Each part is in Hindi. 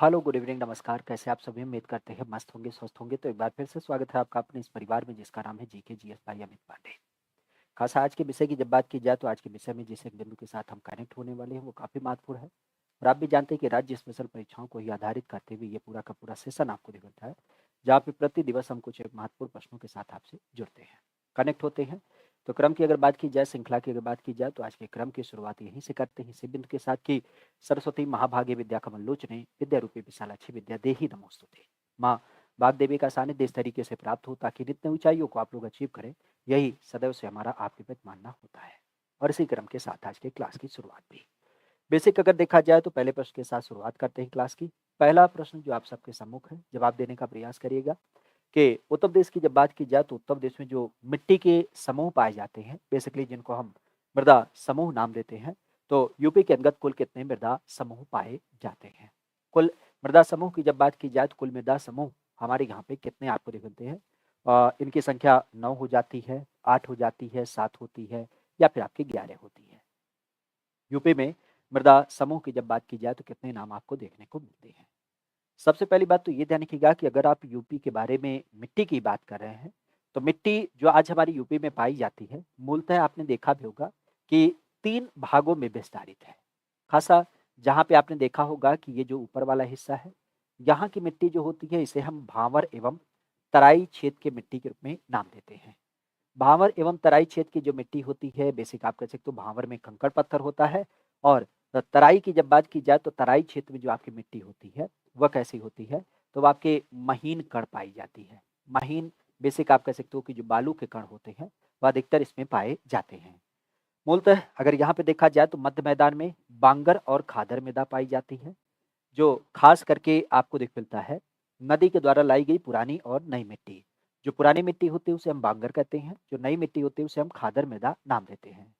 हेलो, गुड इवनिंग, नमस्कार। कैसे आप सभी? उम्मीद करते हैं मस्त होंगे, स्वस्थ होंगे। तो एक बार फिर से स्वागत है आपका अपने इस परिवार में जिसका नाम है जीके जीएस भाई अमित पांडे। खासा आज के विषय की जब बात की जाए तो आज के विषय में जिस एक बिंदु के साथ हम कनेक्ट होने वाले हैं वो काफ़ी महत्वपूर्ण है। और आप भी जानते हैं कि राज्य स्पेशल परीक्षाओं को ही आधारित करते हुए ये पूरा का पूरा सेशन आपको मिलता है, जहाँ पे प्रति दिवस हम कुछ एक महत्वपूर्ण प्रश्नों के साथ आपसे जुड़ते हैं, कनेक्ट होते हैं। तो क्रम की अगर बात की जाए, श्रृंखला की अगर बात की जाए तो आज के क्रम की शुरुआत यहीं से करते हैं इसी बिंदु के साथ कि सरस्वती महाभागे विद्या कमलोचने विद्या रूपी विशालाक्षी विद्या देही नमोस्तुते। माँ वाग्देवी का सानिध्य इस तरीके से प्राप्त हो ताकि नित्य ऊंचाइयों को आप लोग अचीव करें, यही सदैव से हमारा आपके प्रति मानना होता है। और इसी क्रम के साथ आज के क्लास की शुरुआत भी बेसिक अगर देखा जाए तो पहले प्रश्न के साथ शुरुआत करते हैं क्लास की। पहला प्रश्न जो आप सबके सम्मुख है, जवाब देने का प्रयास करिएगा कि उत्तर प्रदेश की जब बात की जाए तो उत्तर प्रदेश में जो मिट्टी के समूह पाए जाते हैं, बेसिकली जिनको हम मृदा समूह नाम देते हैं, तो यूपी के अंतर्गत कुल कितने मृदा समूह पाए जाते हैं? कुल मृदा समूह की जब बात की जाए तो कुल मृदा समूह हमारे यहाँ पे कितने आपको दिख मिलते हैं? इनकी संख्या 9 हो जाती है, 8 हो जाती है, 7 होती है या फिर आपकी 11 होती है। यूपी में मृदा समूह की जब बात की जाए तो कितने नाम आपको देखने को मिलते हैं? सबसे पहली बात तो ये ध्यान रखिएगा कि अगर आप यूपी के बारे में मिट्टी की बात कर रहे हैं, तो मिट्टी जो आज हमारी यूपी में पाई जाती है, मूलतः आपने देखा भी होगा कि 3 भागों में विस्तारित है। खासा जहाँ पे आपने देखा होगा कि ये जो ऊपर वाला हिस्सा है, यहाँ की मिट्टी जो होती है इसे हम भांवर एवं तराई क्षेत्र की मिट्टी के रूप में नाम देते हैं। भांवर एवं तराई क्षेत्र की जो मिट्टी होती है, बेसिक आप कह सकते हो भांवर में कंकड़ पत्थर होता है और तराई की जब बात की जाए तो तराई क्षेत्र में जो आपकी मिट्टी होती है वह कैसी होती है? तो वह आपके महीन कण पाई जाती है। महीन बेसिक आप कह सकते हो कि जो बालू के कण होते हैं वह अधिकतर इसमें पाए जाते हैं। मूलतः अगर यहाँ पे देखा जाए तो मध्य मैदान में बांगर और खादर मृदा पाई जाती है, जो खास करके आपको दिख मिलता है नदी के द्वारा लाई गई पुरानी और नई मिट्टी। जो पुरानी मिट्टी होती है उसे हम बांगर कहते हैं, जो नई मिट्टी होती है उसे हम खादर मृदा नाम देते हैं।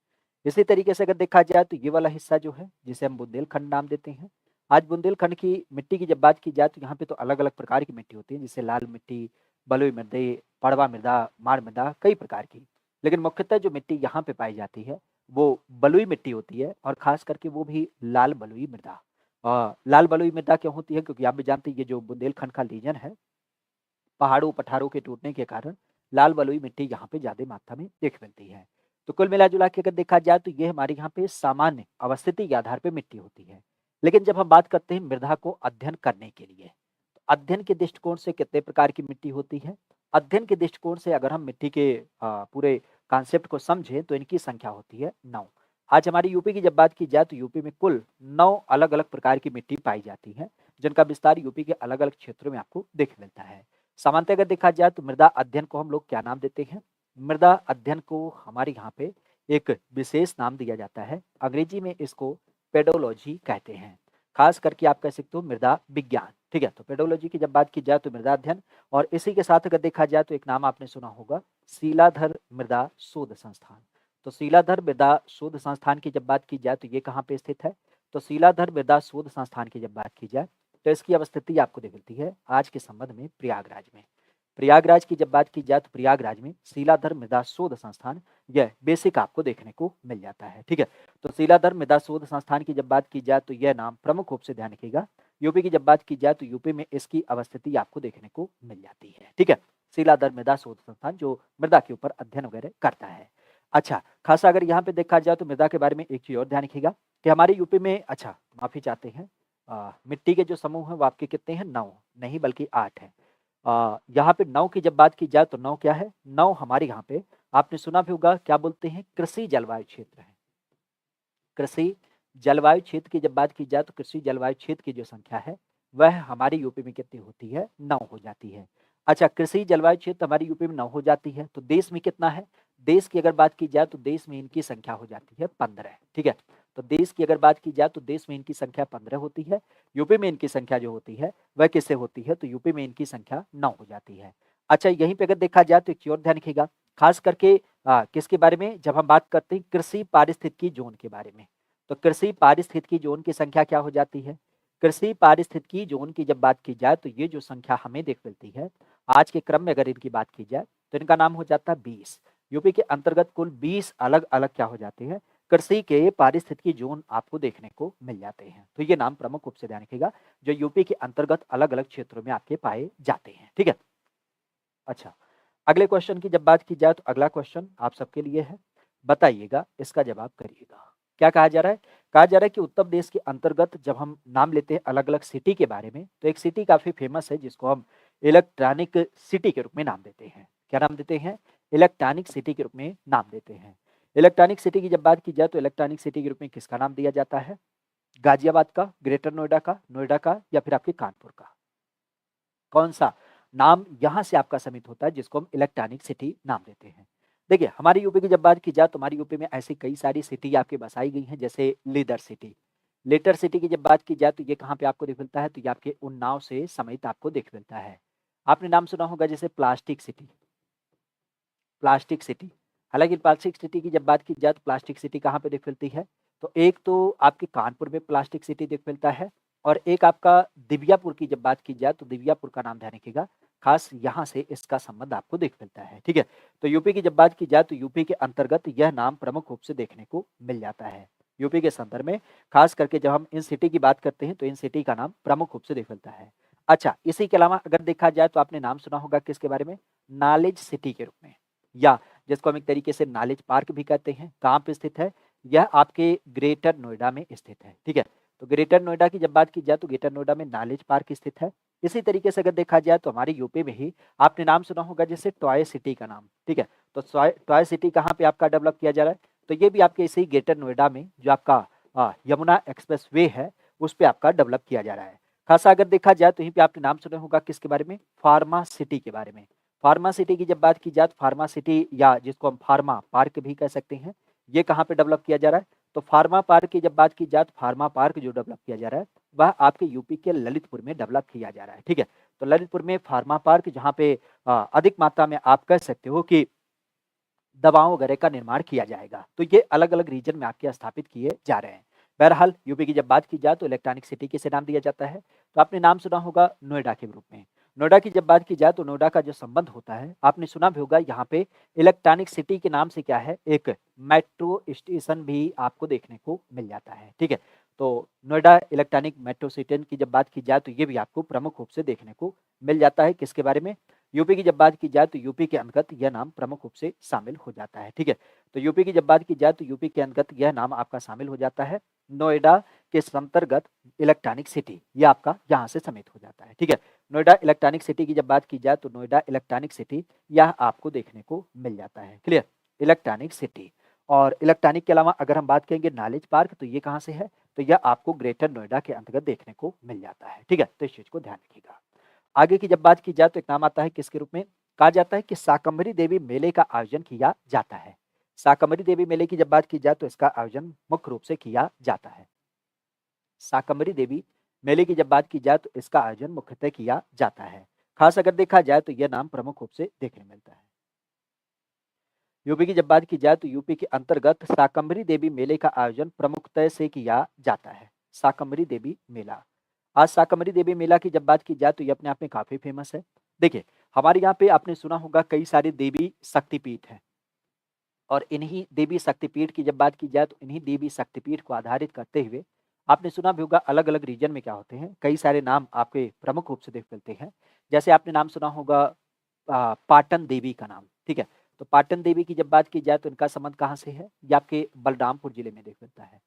इसी तरीके से अगर देखा जाए तो ये वाला हिस्सा जो है जिसे हम बुंदेलखंड नाम देते हैं। आज बुंदेलखंड की मिट्टी की जब बात की जाए तो यहाँ पे तो अलग अलग प्रकार की मिट्टी होती है, जैसे लाल मिट्टी, बलुई मृदे, पड़वा मृदा, माड़ मृदा, कई प्रकार की। लेकिन मुख्यतः जो मिट्टी यहाँ पे पाई जाती है वो बलुई मिट्टी होती है और खास करके वो भी लाल बलुई मृदा। लाल बलुई मृदा क्यों होती है? क्योंकि आप भी जानते हैं ये जो बुंदेलखंड का रीजन है, पहाड़ों पठारों के टूटने के कारण लाल बलुई मिट्टी यहाँ पे ज्यादा मात्रा में देख मिलती है। तो कुल मिला जुला के अगर देखा जाए तो ये हमारे यहाँ पे सामान्य अवस्थिति के आधार पे मिट्टी होती है। लेकिन जब हम बात करते हैं मृदा को अध्ययन करने के लिए, तो अध्ययन के दृष्टिकोण से कितने प्रकार की मिट्टी होती है? अध्ययन के दृष्टिकोण से अगर हम मिट्टी के पूरे कॉन्सेप्ट को समझें तो इनकी संख्या होती है 9। आज हमारी यूपी की जब बात की जाए तो यूपी में कुल 9 अलग अलग प्रकार की मिट्टी पाई जाती है, जिनका विस्तार यूपी के अलग अलग क्षेत्रों में आपको देख मिलता है। सामान्यतः अगर देखा जाए तो मृदा अध्ययन को हम लोग क्या नाम देते हैं? मृदा अध्ययन को हमारे यहाँ पे एक विशेष नाम दिया जाता है, अंग्रेजी में इसको पेडोलॉजी कहते हैं। खास करके आप कह सकते हो मृदा विज्ञान, ठीक है। तो पेडोलॉजी की जब बात की जाए तो मृदा अध्ययन, और इसी के साथ अगर देखा जाए तो एक नाम आपने सुना होगा, शीलाधर मृदा शोध संस्थान। तो शीलाधर मृदा शोध संस्थान की जब बात की जाए तो ये कहाँ पे स्थित है? तो शीलाधर मृदा शोध संस्थान की जब बात की जाए तो इसकी अवस्थिति आपको दिख मिलती है आज के संबंध में प्रयागराज में। प्रयागराज की जब बात की जाए तो प्रयागराज में शीलाधर मृदा शोध संस्थान यह बेसिक आपको देखने को मिल जाता है, ठीक है। तो शीलाधर मृदा शोध संस्थान की जब बात की जाए तो यह नाम प्रमुख रूप से ध्यान रखिएगा। यूपी की जब बात की जाए तो यूपी में इसकी अवस्थिति आपको देखने को मिल जाती है, ठीक है। शीलाधर मृदा शोध संस्थान जो मृदा के ऊपर अध्ययन वगैरह करता है। अच्छा, खासा अगर यहाँ पे देखा जाए तो मृदा के बारे में एक चीज और ध्यान रखिएगा कि हमारे यूपी में, अच्छा माफी चाहते हैं, मिट्टी के जो समूह हैं वो आपके कितने हैं? 9 नहीं बल्कि 8 है। यहाँ पे 9 की जब बात की जाए तो 9 क्या है? 9 हमारे यहाँ पे आपने सुना भी होगा, क्या बोलते हैं? कृषि जलवायु क्षेत्र है। कृषि जलवायु क्षेत्र की जब बात की जाए तो कृषि जलवायु क्षेत्र की जो संख्या है वह हमारी यूपी में कितनी होती है? 9 हो जाती है। अच्छा, कृषि जलवायु क्षेत्र हमारी यूपी में 9 हो जाती है, तो देश में कितना है? देश की अगर बात की जाए तो देश में इनकी संख्या हो जाती है 15, ठीक है। तो देश की अगर बात की जाए तो देश में इनकी संख्या 15 होती है। यूपी में इनकी संख्या जो होती है वह किससे होती है? तो यूपी में इनकी संख्या 9 हो जाती है। अच्छा, यहीं पे अगर देखा जाए तो एक चीज और ध्यान रखिएगा, खास करके किसके बारे में? जब हम बात करते हैं कृषि पारिस्थितिकी जोन के बारे में, तो कृषि पारिस्थितिकी जोन की संख्या क्या हो जाती है? कृषि पारिस्थितिकी जोन की जब बात की जाए तो ये जो संख्या हमें देख मिलती है आज के क्रम में, अगर इनकी बात की जाए तो इनका नाम हो जाता है 20। यूपी के अंतर्गत कुल 20 अलग अलग क्या हो जाते हैं? कृषि के पारिस्थितिकी जोन आपको देखने को मिल जाते हैं। तो ये नाम प्रमुख रूप से ध्यान रखिएगा, जो यूपी के अंतर्गत अलग-अलग क्षेत्रों में आपके पाए जाते हैं। ठीक है? अच्छा, अगले क्वेश्चन की जब बात की जाए तो अगला क्वेश्चन आप सबके लिए है, बताइएगा, इसका जवाब करिएगा। क्या कहा जा रहा है? कहा जा रहा है कि उत्तर प्रदेश के अंतर्गत जब हम नाम लेते हैं अलग-अलग सिटी के बारे में, तो एक सिटी काफ़ी फेमस है जिसको हम इलेक्ट्रॉनिक सिटी के रूप में नाम देते हैं। क्या नाम देते हैं? इलेक्ट्रॉनिक सिटी के रूप में नाम देते हैं। इलेक्ट्रॉनिक सिटी की जब बात की जाए तो इलेक्ट्रॉनिक सिटी के रूप में किसका नाम दिया जाता है? गाजियाबाद का, ग्रेटर नोएडा का या फिर आपके कानपुर का? कौन-सा नाम यहाँ से आपका समित होता है जिसको हम इलेक्ट्रॉनिक सिटी नाम देते हैं? देखिए, हमारी यूपी की जब बात की जाए तो हमारी यूपी में ऐसी कई सारी सिटी आपकी बसाई गई हैं, जैसे लीडर सिटी। लीडर सिटी की जब बात की जाए तो ये कहाँ पे आपको देख मिलता है? तो ये आपके उन्नाव से समित आपको देख मिलता है। आपने नाम सुना होगा जैसे प्लास्टिक सिटी, प्लास्टिक सिटी। हालाँकि प्लास्टिक सिटी की जब बात की जाए तो प्लास्टिक सिटी कहाँ पे देख मिलती है? तो एक तो आपके कानपुर में प्लास्टिक सिटी देख मिलता है और एक आपका दिव्यापुर की जब बात की जाए तो दिव्यापुर का नाम ध्यान रखिएगा, खास यहाँ से इसका संबंध आपको देख मिलता है। ठीक है? तो यूपी की जब बात की जाए तो यूपी के अंतर्गत यह नाम प्रमुख रूप से देखने को मिल जाता है। यूपी के संदर्भ में खास करके जब हम इन सिटी की बात करते हैं तो इन सिटी का नाम प्रमुख रूप से देख मिलता है। अच्छा, इसी के अलावा अगर देखा जाए तो आपने नाम सुना होगा किसके बारे में? नॉलेज सिटी के रूप में, या जिसको हम एक तरीके से नॉलेज पार्क भी कहते हैं। कहाँ पे स्थित है? यह आपके ग्रेटर नोएडा में स्थित है। ठीक है? तो ग्रेटर नोएडा की जब बात की जाए तो ग्रेटर नोएडा में नॉलेज पार्क स्थित है। इसी तरीके से अगर देखा जाए तो हमारे यूपी में ही आपने नाम सुना होगा जैसे टॉय सिटी का नाम। ठीक है? तो टॉय सिटी कहाँ पे आपका डेवलप किया जा रहा है? तो ये भी आपके इसी ग्रेटर नोएडा में जो आपका यमुना एक्सप्रेसवे है, उस पे आपका डेवलप किया जा रहा है। खासा अगर देखा जाए तो यहीं पे आपने नाम सुना होगा किसके बारे में? फार्मा सिटी के बारे में। फार्मा सिटी की जब बात की जाए तो फार्मा सिटी या जिसको हम फार्मा पार्क भी कह सकते हैं, ये कहाँ पे डेवलप किया जा रहा है? तो फार्मा पार्क की जब बात की जाए तो फार्मा पार्क जो डेवलप किया जा रहा है, वह आपके यूपी के ललितपुर में डेवलप किया जा रहा है। ठीक है? तो ललितपुर में फार्मा पार्क जहाँ पे अधिक मात्रा में आप कह सकते हो कि दवाओं वगैरह का निर्माण किया जाएगा। तो ये अलग-अलग रीजन में आपके स्थापित किए जा रहे हैं। बहरहाल यूपी की जब बात की जाए तो इलेक्ट्रॉनिक सिटी किसे नाम दिया जाता है? तो आपने नाम सुना होगा नोएडा के रूप में। नोएडा की जब बात की जाए तो नोएडा का जो संबंध होता है, आपने सुना भी होगा यहाँ पे इलेक्ट्रॉनिक सिटी के नाम से क्या है, एक मेट्रो स्टेशन भी आपको देखने को मिल जाता है। ठीक है? तो नोएडा इलेक्ट्रॉनिक मेट्रो सिटी की जब बात की जाए तो ये भी आपको प्रमुख रूप से देखने को मिल जाता है। किसके बारे में? यूपी की जब बात की जाए तो यूपी के अंतर्गत यह नाम प्रमुख रूप से शामिल हो जाता है। ठीक है? तो यूपी की जब बात की जाए तो यूपी के अंतर्गत यह नाम आपका शामिल हो जाता है। नोएडा के अंतर्गत इलेक्ट्रॉनिक सिटी, ये आपका यहाँ से समित हो जाता है। ठीक है? नोएडा इलेक्ट्रॉनिक सिटी की जब बात की जाए तो नोएडा इलेक्ट्रॉनिक सिटी यह आपको देखने को मिल जाता है। क्लियर? Electronic city. और इलेक्ट्रॉनिक के अलावा अगर हम बात करेंगे नॉलेज पार्क, तो ये कहाँ से है? तो यह आपको ग्रेटर नोएडा के अंतर्गत देखने को मिल जाता है। ठीक है? तो इस चीज को ध्यान रखिएगा। आगे की जब बात की जाए तो एक नाम आता है किसके रूप में? कहा जाता है कि शाकंभरी देवी मेले का आयोजन किया जाता है। शाकंभरी देवी मेले की जब बात की जाए तो इसका आयोजन मुख्य रूप से किया जाता है। शाकंभरी देवी मेले की जब बात की जाए तो इसका आयोजन मुख्यतः किया जाता है। खास अगर देखा जाए तो यह नाम प्रमुख रूप से देखने मिलता है। यूपी की जब बात की जाए तो यूपी के अंतर्गत शाकंभरी देवी मेले का आयोजन प्रमुखतः से किया जाता है। शाकंभरी देवी मेला। आज शाकंभरी देवी मेला की जब बात की जाए तो ये अपने आप में काफी फेमस है। देखिए, हमारे यहाँ पे आपने सुना होगा कई सारे देवी शक्तिपीठ हैं और इन्हीं देवी शक्तिपीठ की जब बात की जाए तो इन्हीं देवी शक्तिपीठ को आधारित करते हुए आपने सुना भी होगा अलग-अलग रीजन में क्या होते हैं, कई सारे नाम आपके प्रमुख रूप से देख मिलते हैं। जैसे आपने नाम सुना होगा पाटन देवी का नाम। ठीक है? तो पाटन देवी की जब बात की जाए तो इनका संबंध कहाँ से है? ये आपके बलरामपुर जिले में देख मिलता है।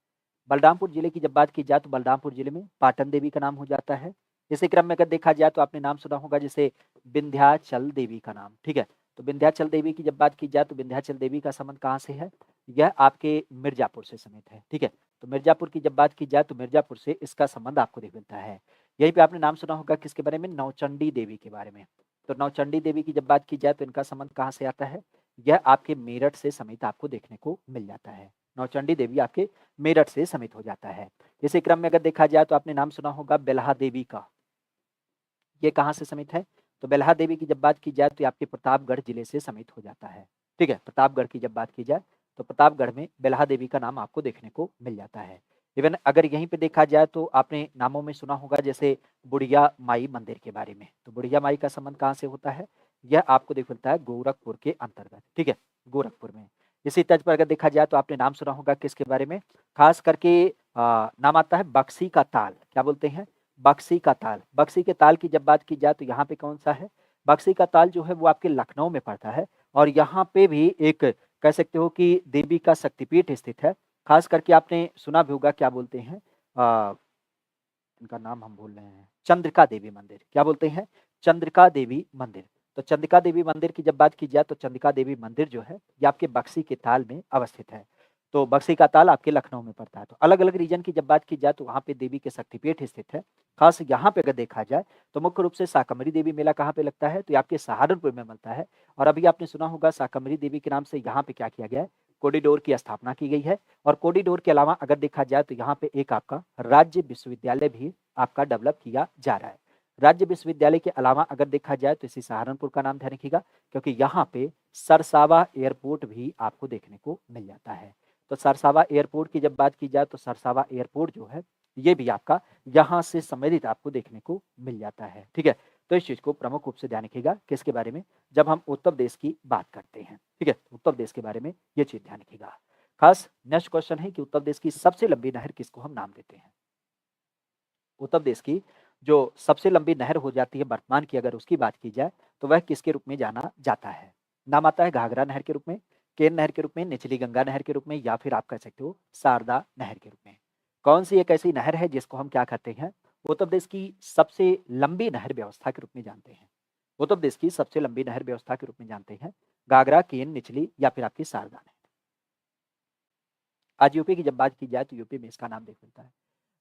बलरामपुर जिले की जब बात की जाए तो बलरामपुर जिले में पाटन देवी का नाम हो जाता है। इसी क्रम में अगर देखा जाए तो आपने नाम सुना होगा जैसे विंध्याचल देवी का नाम। ठीक है? तो विंध्याचल देवी की जब बात की जाए तो विंध्याचल देवी का संबंध कहाँ से है? यह आपके मिर्जापुर से समित है। ठीक है? तो मिर्जापुर की जब बात की जाए तो मिर्जापुर से इसका संबंध आपको देख मिलता है। यहीं पे आपने नाम सुना होगा किसके बारे में? नौचंडी देवी के बारे में। तो नौचंडी देवी की जब बात की जाए तो इनका संबंध कहाँ से आता है? यह आपके मेरठ से समित आपको देखने को मिल जाता है। नौचंडी देवी आपके मेरठ से समित हो जाता है। इसी क्रम में अगर देखा जाए तो आपने नाम सुना होगा बेल्हा देवी का। ये कहाँ से समित है? तो बेल्हा देवी की जब बात की जाए तो ये आपके प्रतापगढ़ जिले से समित हो जाता है। ठीक है? प्रतापगढ़ की जब बात की जाए तो प्रतापगढ़ में बेल्हा देवी का नाम आपको देखने को मिल जाता है। इवन अगर यहीं पे देखा जाए तो आपने नामों में सुना होगा जैसे बुढ़िया माई मंदिर के बारे में। तो बुढ़िया माई का संबंध कहाँ से होता है? यह आपको देख मिलता है गोरखपुर के अंतर्गत। ठीक है? गोरखपुर में। इसी तर्ज पर अगर देखा जाए तो आपने नाम सुना होगा किसके बारे में, खास करके नाम आता है बक्सी का ताल। क्या बोलते हैं, बक्सी का ताल। बक्सी के ताल की जब बात की जाए तो यहाँ पे कौन सा है, बक्सी का ताल जो है वो आपके लखनऊ में पड़ता है। और यहाँ पे भी एक कह सकते हो कि देवी का शक्तिपीठ स्थित है। खास करके आपने सुना भी होगा, क्या बोलते हैं, इनका नाम हम भूल रहे हैं, चंद्रिका देवी मंदिर। क्या बोलते हैं, चंद्रिका देवी मंदिर। तो चंद्रिका देवी मंदिर की जब बात की जाए तो चंद्रिका देवी मंदिर जो है ये आपके बक्सी के ताल में अवस्थित है। तो बक्सी का ताल आपके लखनऊ में पड़ता है। तो अलग अलग रीजन की जब बात की जाए तो वहाँ पे देवी के शक्तिपीठ स्थित है। खास यहाँ पे अगर देखा जाए तो मुख्य रूप से शाकंभरी देवी मेला कहाँ पे लगता है, तो ये आपके सहारनपुर में मिलता है। और अभी आपने सुना होगा शाकंभरी देवी के नाम से यहाँ पे क्या किया गया है, कॉरिडोर की स्थापना की गई है। और कॉरिडोर के अलावा अगर देखा जाए तो यहाँ पे एक आपका राज्य विश्वविद्यालय भी आपका डेवलप किया जा रहा है। राज्य विश्वविद्यालय के अलावा अगर देखा जाए तो इसी सहारनपुर का नाम ध्यान रखिएगा, क्योंकि यहाँ पे सरसावा एयरपोर्ट भी आपको देखने को मिल जाता है। तो सरसावा एयरपोर्ट की जब बात की जाए तो सरसावा एयरपोर्ट जो है ये भी आपका यहाँ से संबंधित आपको देखने को मिल जाता है। ठीक है, तो इस चीज को प्रमुख रूप से ध्यान रखिएगा किसके बारे में, जब हम उत्तर प्रदेश की बात करते हैं। ठीक है, उत्तर प्रदेश के बारे में ये चीज ध्यान रखिएगा। खास नेक्स्ट क्वेश्चन है कि उत्तर प्रदेश की सबसे लंबी नहर किसको हम नाम देते हैं। उत्तर प्रदेश की जो सबसे लंबी नहर हो जाती है वर्तमान की, अगर उसकी बात की जाए तो वह किसके रूप में जाना जाता है। नाम आता है घाघरा नहर के रूप में, केन नहर के रूप में, निचली गंगा नहर के रूप में, या फिर आप कह सकते हो शारदा नहर के रूप में। कौन सी एक ऐसी नहर है जिसको हम क्या कहते हैं, उत्तर प्रदेश की सबसे लंबी नहर व्यवस्था के रूप में जानते हैं। उत्तर प्रदेश की सबसे लंबी नहर व्यवस्था के रूप में जानते हैं घाघरा, केन, निचली या फिर आपकी शारदा नहर। आज यूपी की जब बात की जाए तो यूपी में इसका नाम देख मिलता है।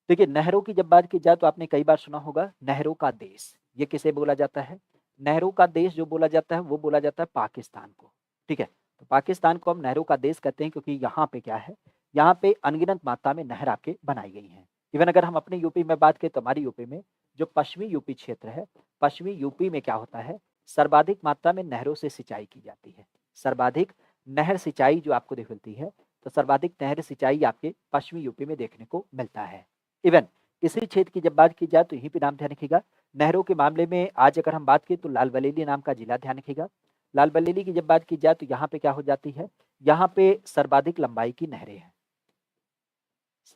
देखिए, नहरों की जब बात की जाए तो आपने कई बार सुना होगा नहरों का देश, ये किसे बोला जाता है, नहरों का देश जो बोला जाता है वो बोला जाता है पाकिस्तान को। ठीक है, तो पाकिस्तान को हम नहरों का देश कहते हैं क्योंकि यहाँ पे क्या है, यहाँ पे अनगिनत मात्रा में नहर आपके बनाई गई हैं। इवन अगर हम अपने यूपी में बात करें तो हमारी यूपी में जो पश्चिमी यूपी क्षेत्र है, पश्चिमी यूपी में क्या होता है, सर्वाधिक मात्रा में नहरों से सिंचाई की जाती है। सर्वाधिक नहर सिंचाई जो आपको देख मिलती है, तो सर्वाधिक नहर सिंचाई आपके पश्चिमी यूपी में देखने को मिलता है। इवन इसी क्षेत्र की जब बात की जाए तो यहीं पे नाम ध्यान रखिएगा, नहरों के मामले में आज अगर हम बात करें तो लाल बरेली नाम का जिला ध्यान रखिएगा। लाल बरेली की जब बात की जाए तो यहाँ पे क्या हो जाती है, यहाँ पे सर्वाधिक लंबाई की नहरें हैं।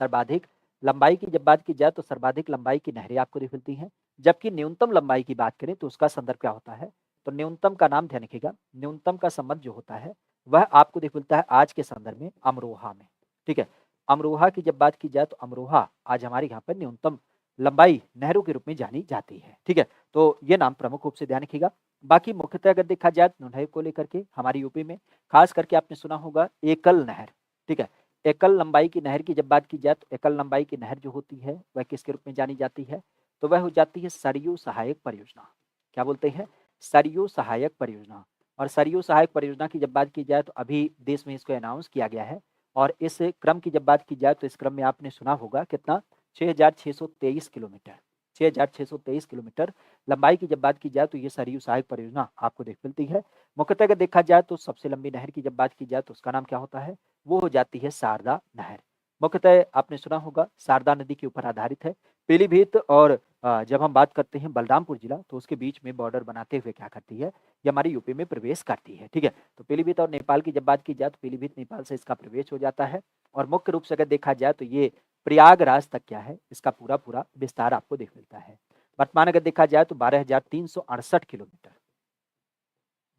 सर्वाधिक लंबाई की जब बात की जाए तो सर्वाधिक लंबाई की नहरें आपको दिख मिलती हैं। जबकि न्यूनतम लंबाई की बात करें तो उसका संदर्भ क्या होता है, तो न्यूनतम का नाम ध्यान रखिएगा, न्यूनतम का संबंध जो होता है वह आपको दिख मिलता है आज के संदर्भ में अमरोहा में। ठीक है, अमरोहा की जब बात की जाए तो अमरोहा आज हमारे यहाँ पर न्यूनतम लंबाई नहरों के रूप में जानी जाती है। ठीक है, तो ये नाम प्रमुख रूप से ध्यान रखिएगा। बाकी मुख्यतः अगर देखा जाए नहर को लेकर के हमारी यूपी में खास करके आपने सुना होगा एकल नहर। ठीक है, एकल लंबाई की नहर की जब बात की जाए तो एकल लंबाई की नहर जो होती है वह किसके रूप में जानी जाती है, तो वह हो जाती है सरयू सहायक परियोजना। क्या बोलते हैं, सरयू सहायक परियोजना। और सरयू सहायक परियोजना की जब बात की जाए तो अभी देश में इसको अनाउंस किया गया है। और इस क्रम की जब बात की जाए तो इस क्रम में आपने सुना होगा कितना, 6,623 किलोमीटर। 6,623 किलोमीटर लंबाई की जब बात की जाए तो ये सरयू सहायक परियोजना आपको देख मिलती है। मुख्यतः अगर देखा जाए तो सबसे लंबी नहर की जब बात की जाए तो उसका नाम क्या होता है, वो हो जाती है शारदा नहर। मुख्यतः आपने सुना होगा शारदा नदी के ऊपर आधारित है। पीलीभीत और जब हम बात करते हैं बलरामपुर जिला तो उसके बीच में बॉर्डर बनाते हुए क्या करती है, ये हमारी यूपी में प्रवेश करती है। ठीक है, तो पीलीभीत और नेपाल की जब बात की जाए तो पीलीभीत नेपाल से इसका प्रवेश हो जाता है। और मुख्य रूप से अगर देखा जाए तो ये प्रयागराज तक क्या है, इसका पूरा पूरा विस्तार आपको देख मिलता है। वर्तमान अगर देखा जाए तो 12,368 किलोमीटर,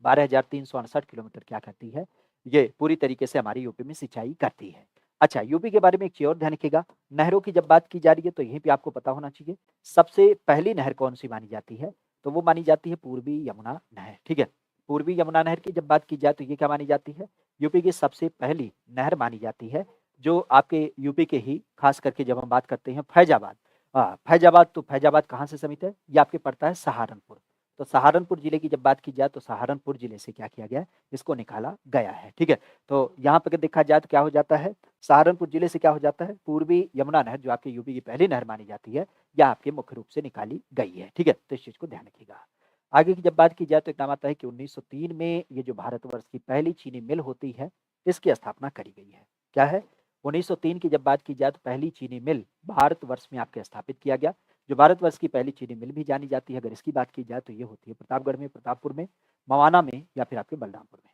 12,368 किलोमीटर क्या करती है, ये पूरी तरीके से हमारी यूपी में सिंचाई करती है। अच्छा, यूपी के बारे में एक चीज और ध्यान रखिएगा, नहरों की जब बात की जा रही है तो यहीं पे आपको पता होना चाहिए सबसे पहली नहर कौन सी मानी जाती है, तो वो मानी जाती है पूर्वी यमुना नहर। ठीक है, पूर्वी यमुना नहर की जब बात की जाए तो ये क्या मानी जाती है, यूपी की सबसे पहली नहर मानी जाती है, जो आपके यूपी के ही खास करके जब हम बात करते हैं फैजाबाद, फैजाबाद, तो फैजाबाद कहाँ से समित है, ये आपके पड़ता है सहारनपुर। तो सहारनपुर जिले की जब बात की जाए तो सहारनपुर जिले से क्या किया गया है, इसको निकाला गया है। ठीक है, तो यहाँ पर देखा जाए तो क्या हो जाता है, सहारनपुर जिले से क्या हो जाता है, पूर्वी यमुना नहर जो आपके यूपी की पहली नहर मानी जाती है, यह आपके मुख्य रूप से निकाली गई है। ठीक है, तो इस चीज को ध्यान रखिएगा। आगे की जब बात की जाए तो एक नाम आता है कि 1903 में ये जो भारतवर्ष की पहली चीनी मिल होती है, इसकी स्थापना करी गई है। क्या है, 1903 की जब बात की जाए तो पहली चीनी मिल भारतवर्ष में आपके स्थापित किया गया। जो भारतवर्ष की पहली चीनी मिल भी जानी जाती है अगर इसकी बात की जाए तो ये होती है प्रतापगढ़ में, प्रतापपुर में, मवाना में या फिर आपके बलरामपुर में।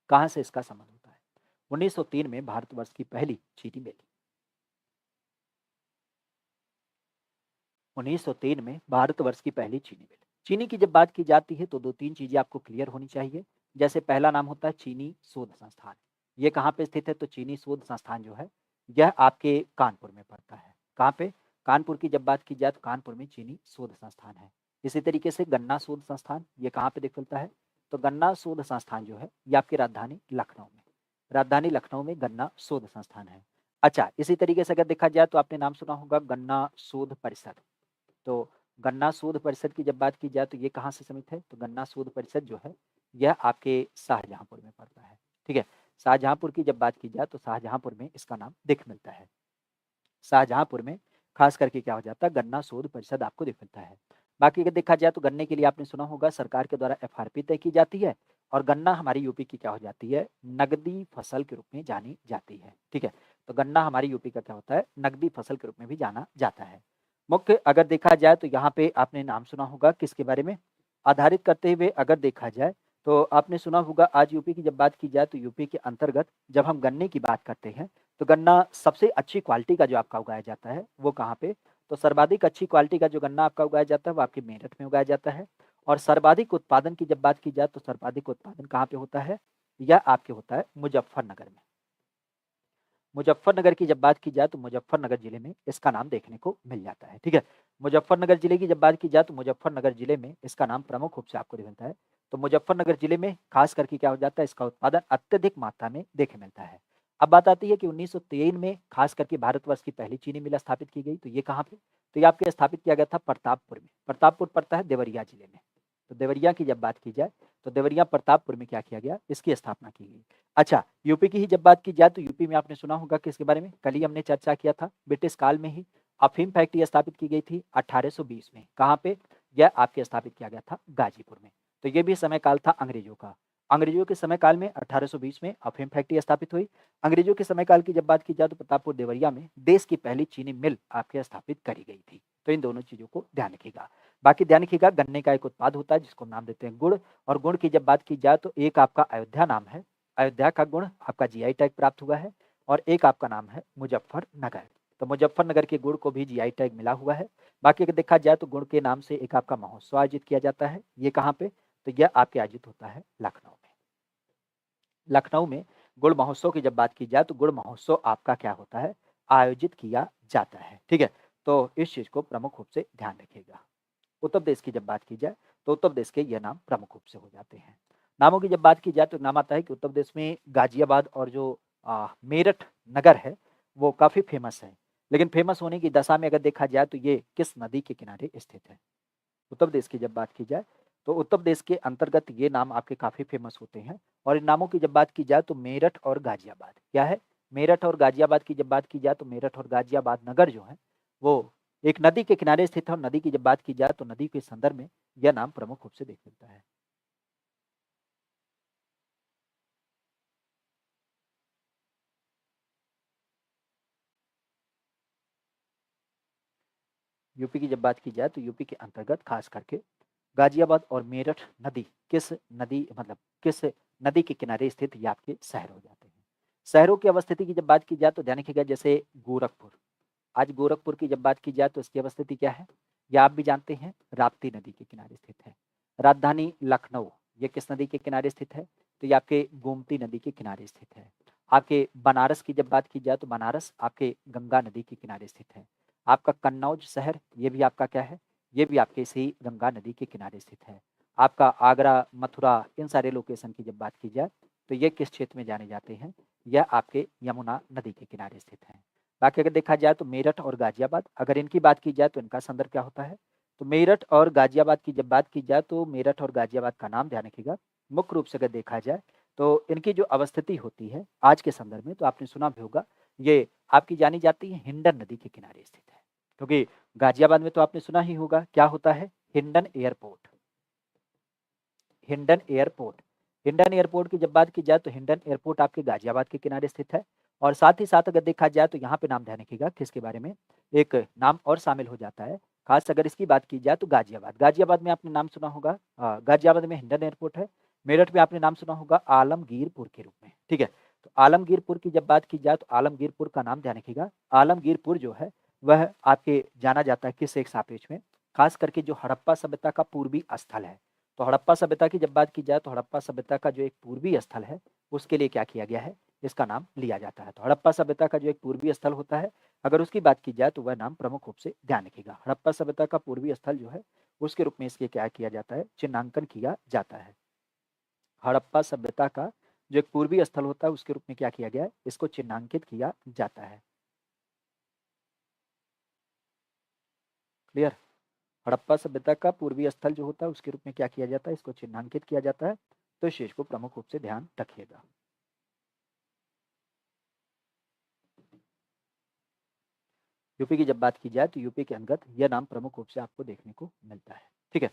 कहाँ से इसका संबंध होता है, 1903 में भारतवर्ष की पहली चीनी मिल। 1903 में भारतवर्ष की पहली चीनी मिल। चीनी की जब बात की जाती है तो 2-3 चीजें आपको क्लियर होनी चाहिए। जैसे पहला नाम होता है चीनी शोध संस्थान। ये कहाँ पे स्थित है? तो चीनी शोध संस्थान जो है यह आपके कानपुर में पड़ता है। कहाँ पे? कानपुर की जब बात की जाए तो कानपुर में चीनी शोध संस्थान है। इसी तरीके से गन्ना शोध संस्थान ये कहाँ पे देख मिलता है? तो गन्ना शोध संस्थान जो है ये आपकी राजधानी लखनऊ में, राजधानी लखनऊ में गन्ना शोध संस्थान है। अच्छा, इसी तरीके से अगर देखा जाए तो आपने नाम सुना होगा गन्ना शोध परिषद। तो गन्ना शोध परिषद की जब बात की जाए तो ये कहाँ से समित है? तो गन्ना शोध परिषद जो है यह आपके शाहजहांपुर में पड़ता है। ठीक है, शाहजहांपुर की जब बात की जाए तो शाहजहांपुर में इसका नाम दिख मिलता है। शाहजहांपुर में खास करके क्या हो जाता है? गन्ना शोध परिषद आपको दिख मिलता है। बाकी अगर देखा जाए तो गन्ने के लिए आपने सुना होगा सरकार के द्वारा एफआरपी तय की जाती है और गन्ना हमारी यूपी की क्या हो जाती है? नगदी फसल के रूप में जानी जाती है। ठीक है, तो गन्ना हमारी यूपी का क्या होता है? नगदी फसल के रूप में भी जाना जाता है। मुख्य अगर देखा जाए तो यहाँ पे आपने नाम सुना होगा किसके बारे में? आधारित करते हुए अगर देखा जाए तो आपने सुना होगा आज यूपी की जब बात की जाए तो यूपी के अंतर्गत जब हम गन्ने की बात करते हैं तो गन्ना सबसे अच्छी क्वालिटी का जो आपका उगाया जाता है वो कहाँ पे? तो सर्वाधिक अच्छी क्वालिटी का जो गन्ना आपका उगाया जाता है वो आपके मेरठ में उगाया जाता है। और सर्वाधिक उत्पादन की जब बात की जाए तो सर्वाधिक उत्पादन कहाँ पे होता है? यह आपके होता है मुजफ्फरनगर में। मुजफ्फरनगर की जब बात की जाए तो मुजफ्फरनगर जिले में इसका नाम देखने को मिल जाता है। ठीक है, मुजफ्फरनगर जिले की जब बात की जाए तो मुजफ्फरनगर जिले में इसका नाम प्रमुख रूप से आपको मिलता है। तो मुजफ्फरनगर जिले में खास करके क्या हो जाता है? इसका उत्पादन अत्यधिक मात्रा में देखे मिलता है। अब बात आती है कि 1903 में खास करके भारतवर्ष की पहली चीनी मिल स्थापित की गई। तो ये कहाँ पे? तो ये आपके स्थापित किया गया था प्रतापपुर में। प्रतापपुर पड़ता है देवरिया जिले में। तो देवरिया की जब बात की जाए तो देवरिया प्रतापपुर में क्या किया गया? इसकी स्थापना की गई। अच्छा, यूपी की ही जब बात की जाए तो यूपी में आपने सुना होगा किसके बारे में? कल ही हमने चर्चा किया था, ब्रिटिश काल में ही अफीम फैक्ट्री स्थापित की गई थी 1820 में। कहाँ पे? यह आपके स्थापित किया गया था गाजीपुर में। तो ये भी समय काल था अंग्रेजों का। अंग्रेजों के समय काल में 1820 में अफीम फैक्ट्री स्थापित हुई। अंग्रेजों के समय काल की जब बात की जाए तो प्रतापपुर देवरिया में देश की पहली चीनी मिल आपके स्थापित करी गई थी। तो इन दोनों चीजों को ध्यान रखिएगा। बाकी ध्यान रखिएगा गन्ने का एक उत्पाद होता है जिसको नाम देते हैं गुड़। और गुड़ की जब बात की जाए तो एक आपका अयोध्या नाम है, अयोध्या का गुड़ आपका जीआई टैग प्राप्त हुआ है। और एक आपका नाम है मुजफ्फरनगर। तो मुजफ्फरनगर के गुड़ को भी जीआई टैग मिला हुआ है। बाकी अगर देखा जाए तो गुड़ के नाम से एक आपका महोत्सव आयोजित किया जाता है। ये कहाँ पे? तो यह आपके आयोजित होता है लखनऊ में। लखनऊ में गुड़ महोत्सव की जब बात की जाए तो गुड़ महोत्सव आपका क्या होता है? आयोजित किया जाता है। ठीक है, तो इस चीज को प्रमुख रूप से ध्यान रखिएगा। उत्तर प्रदेश की जब बात की जाए तो उत्तर प्रदेश के ये नाम प्रमुख रूप से हो जाते हैं। नामों की जब बात की जाए तो नाम आता है कि उत्तर प्रदेश में गाजियाबाद और जो मेरठ नगर है वो काफी फेमस है। लेकिन फेमस होने की दशा में अगर देखा जाए तो ये किस नदी के किनारे स्थित है? उत्तर प्रदेश की जब बात की जाए तो उत्तर प्रदेश के अंतर्गत ये नाम आपके काफी फेमस होते हैं। और इन नामों की जब बात की जाए तो मेरठ और गाजियाबाद क्या है? मेरठ और गाजियाबाद की जब बात की जाए तो मेरठ और गाजियाबाद नगर जो है वो एक नदी के किनारे स्थित है। और नदी की जब बात की जाए तो नदी के संदर्भ में यह नाम प्रमुख रूप से देख मिलता है। यूपी की जब बात की जाए तो यूपी के अंतर्गत खास करके गाजियाबाद और मेरठ नदी किस नदी मतलब किस नदी के किनारे स्थित ये आपके शहर हो जाते हैं। शहरों की अवस्थिति की जब बात की जाए तो ध्यान रखिएगा जैसे गोरखपुर। आज गोरखपुर की जब बात की जाए तो इसकी अवस्थिति क्या है? या आप भी जानते हैं, राप्ती नदी के किनारे स्थित है। राजधानी लखनऊ ये किस नदी के किनारे स्थित है? तो ये आपके गोमती नदी के किनारे स्थित है। आपके बनारस की जब बात की जाए तो बनारस आपके गंगा नदी के किनारे स्थित है। आपका कन्नौज शहर ये भी आपका क्या है? ये भी आपके इसी गंगा नदी के किनारे स्थित है। आपका आगरा, मथुरा इन सारे लोकेशन की जब बात की जाए तो ये किस क्षेत्र में जाने जाते हैं? यह आपके यमुना नदी के किनारे स्थित है। बाकी अगर देखा जाए तो मेरठ और गाजियाबाद अगर इनकी बात की जाए तो इनका संदर्भ क्या होता है? तो मेरठ और गाजियाबाद की जब बात की जाए तो मेरठ और गाजियाबाद का नाम ध्यान रखिएगा। मुख्य रूप से अगर देखा जाए तो इनकी जो अवस्थिति होती है आज के संदर्भ में तो आपने सुना भी होगा ये आपकी जानी जाती है हिंडन नदी के किनारे स्थित है। क्योंकि गाजियाबाद में तो आपने सुना ही होगा क्या होता है? Hindon airport. Hindon airport. Hindon airport की जब बात की जाए तो हिंडन एयरपोर्ट आपके गाजियाबाद के किनारे स्थित है। और साथ ही साथ अगर देखा जाए तो यहाँ पे नाम ध्यान रखिएगा किसके बारे में? एक नाम और शामिल हो जाता है। खास अगर इसकी बात की जाए तो गाजियाबाद। गाजियाबाद में आपने नाम सुना होगा गाजियाबाद में हिंडन एयरपोर्ट है। मेरठ में आपने नाम सुना होगा आलमगीरपुर के रूप में। ठीक है, तो आलमगीरपुर की जब बात की जाए तो आलमगीरपुर का नाम ध्यान रखिएगा। आलमगीरपुर जो है वह आपके जाना जाता है किस एक सापेक्ष में, खास करके जो हड़प्पा सभ्यता का पूर्वी स्थल है। तो हड़प्पा सभ्यता की जब बात की जाए तो हड़प्पा सभ्यता का जो एक पूर्वी स्थल है उसके लिए क्या किया गया है, इसका नाम लिया जाता है। तो हड़प्पा सभ्यता का जो एक पूर्वी स्थल होता है, अगर उसकी बात की जाए तो वह नाम प्रमुख रूप से ध्यान रखिएगा। हड़प्पा सभ्यता का पूर्वी स्थल जो है उसके रूप में इसके क्या किया जाता है, चिन्हांकन किया जाता है। हड़प्पा सभ्यता का जो एक पूर्वी स्थल होता है उसके रूप में क्या किया गया है, इसको चिन्हांकित किया जाता है। क्लियर। हड़प्पा सभ्यता का पूर्वी स्थल जो होता है उसके रूप में क्या किया जाता है, इसको चिन्हांकित किया जाता है। तो इस चीज को प्रमुख रूप से ध्यान रखिएगा। यूपी की जब बात की जाए तो यूपी के अंतर्गत यह नाम प्रमुख रूप से आपको देखने को मिलता है। ठीक है,